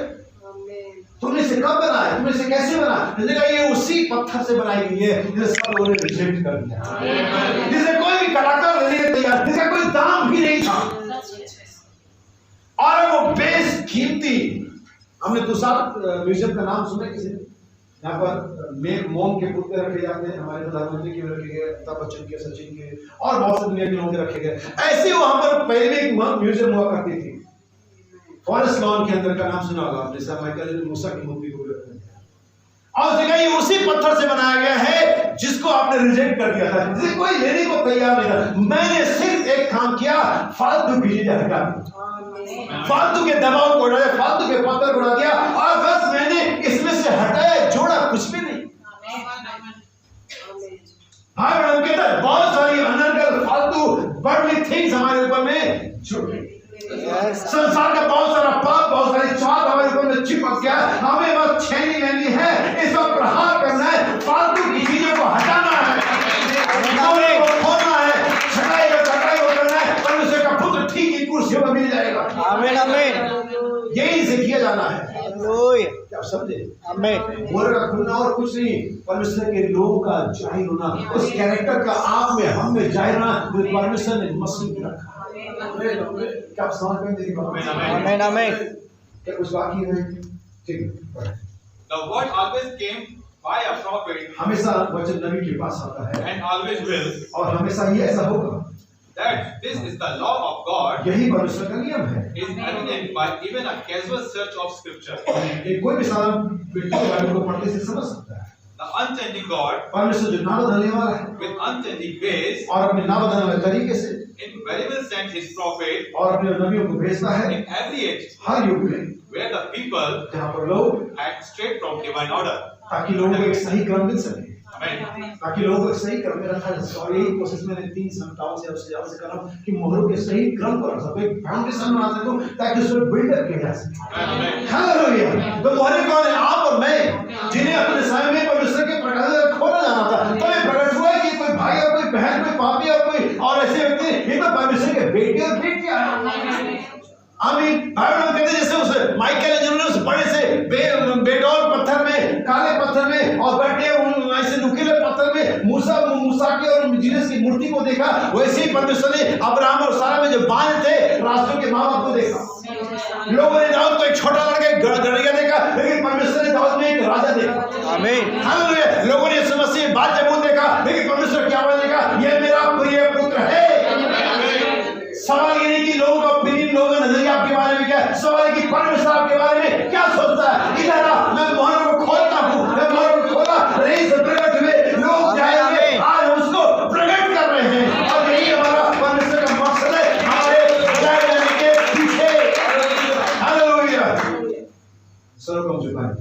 तुमने इसे कब बनाया, तुमने इसे कैसे बनाया? उसने कहा ये उसी पत्थर से बनाई गई है जिसे सब लोगों ने रिजेक्ट कर दिया, जिसे कोई भी कलाकार लेने के तैयार, जिसका कोई दाम भी नहीं था, और वो बेशकीमती। हमने दूसरा म्यूजियम का नाम सुना किसी ने? यहाँ पर मोम के पुतले रखे जाते हैं, हमारे प्रधानमंत्री के रखे गए, अमिताभ बच्चन के, सचिन के, और बहुत से दुनिया के लोगों के रखे गए। ऐसे वहां पर पहले एक म्यूजियम हुआ करती थी, फॉरेस्ट लॉन के अंदर, का नाम सुना होगा आपने, सर माइकल मूसा की मूर्ति को रखा गया, और उसने कहा ये उसी पत्थर से बनाया गया है जिसको आपने रिजेक्ट कर दिया था, जिसे कोई लेने को तैयार नहीं था। मैंने सिर्फ एक काम किया, फालतू की चीजें हटा दी, फालतू के दबाव को उड़ा दिया, फालतू के पत्थर उड़ा दिया, और बस मैंने इसमें से हटाया, जोड़ा कुछ भी नहीं। हाँ मैडम कहता है बहुत सारी अनर्गल फालतू वर्ल्डली थिंग्स हमारे ऊपर में जुड़ गई। संसार का बहुत सारा पाप, बहुत सारी चाहत हमारे ऊपर में चिपक गया। हमें बस छेनी लेनी है, इस पर प्रहार करना है, फालतू की चीजों को हटाना है, को खोलना है, छटाई को करना है, परमेश्वर का पुत्र ठीक ही कुर्सियों में मिल जाएगा। आमीन आमीन, यही से किया जाना है। हालेलुया, क्या समझे? आमीन। मोर का खुलना और कुछ नहीं, परमेश्वर के लोगों का जाहिर होना, उस कैरेक्टर का आप में, हम में जाहिर होना, जो परमेश्वर ने मसीह में रखा। क्या आप समझ में मेरी बात? आमीन आमीन। क्या कुछ बाकी है? ठीक है। The word always came by a prophet हमेशा वचन नबी के पास आता है, and always will, और हमेशा ये ऐसा होगा। that this is the law of God यही परमेश्वर का नियम है। is evident by even a casual search of scripture. ये कोई भी साधारण व्यक्ति बाइबल को पढ़ने से समझ सकता है। The unchanging God परमेश्वर जो ना बदलने वाला है, with unchanging ways और अपने ना बदलने वाले तरीके से, invariably sent his prophet और अपने नबियों को भेजता है in every age हर युग में, where the people जहाँ पर लोग, had strayed from divine order. ताकि लोगों को एक सही क्रम मिल सके, Amen. ताकि लोगों को एक सही क्रम में रखा जा सके। और यही कोशिश मैंने 3 घंटाओं से आपसे ज्यादा से कर रहा हूँ कि मोहरों के सही क्रम पर रख सकूं, एक फाउंडेशन बना सकूं, ताकि उस पर बिल्डअप किया जा सके। Amen. हालेलुया। तो मोहरे कौन है? आप और मैं, जिन्हें अपने समय में परमेश्वर के प्रकाश में खोला जाना था। तो ये प्रकट हुआ कि कोई भाई और कोई बहन, कोई पापी और कोई और ऐसे व्यक्ति, ये तो परमेश्वर के बेटे और बेटियां हैं। आमीन। बाइबल में कहते हैं जैसे उस माइकल एंजेलो ने उस बड़े से बेडौल पत्थर में, काले पत्थर में, और बैठे ऐसे नुकीले पत्थर में मूसा की और जीसस की मूर्ति को देखा, वैसे ही परमेश्वर ने अब्राहम और सारा में जो बांझ थे रास्तों के माँ बाप को देखा। लोगों ने दाऊद को एक छोटा लड़का गड़िया देखा, लेकिन परमेश्वर ने दाऊद में एक राजा देखा। आमीन। हालेलुया। लोगों ने यीशु मसीह बात जबूत देखा, लेकिन परमेश्वर क्या बोला देखा? ये मेरा प्रिय पुत्र है। सवाल ये नहीं कि लोगों का ओपिनियन, लोगों का नजरिया आपके बारे में क्या है, सवाल है कि परमेश्वर आपके बारे में क्या सोचता है। इधर आ, मैं मोहरों को खोलता हूँ, मैं मोहरों को खोला, रईस प्रकट हुए, लोग जाएंगे, आज हम उसको प्रकट कर रहे हैं, और यही हमारा परमेश्वर का मकसद है हमारे जाए जाने के पीछे। हालेलुया। सर्व को झुकाएं।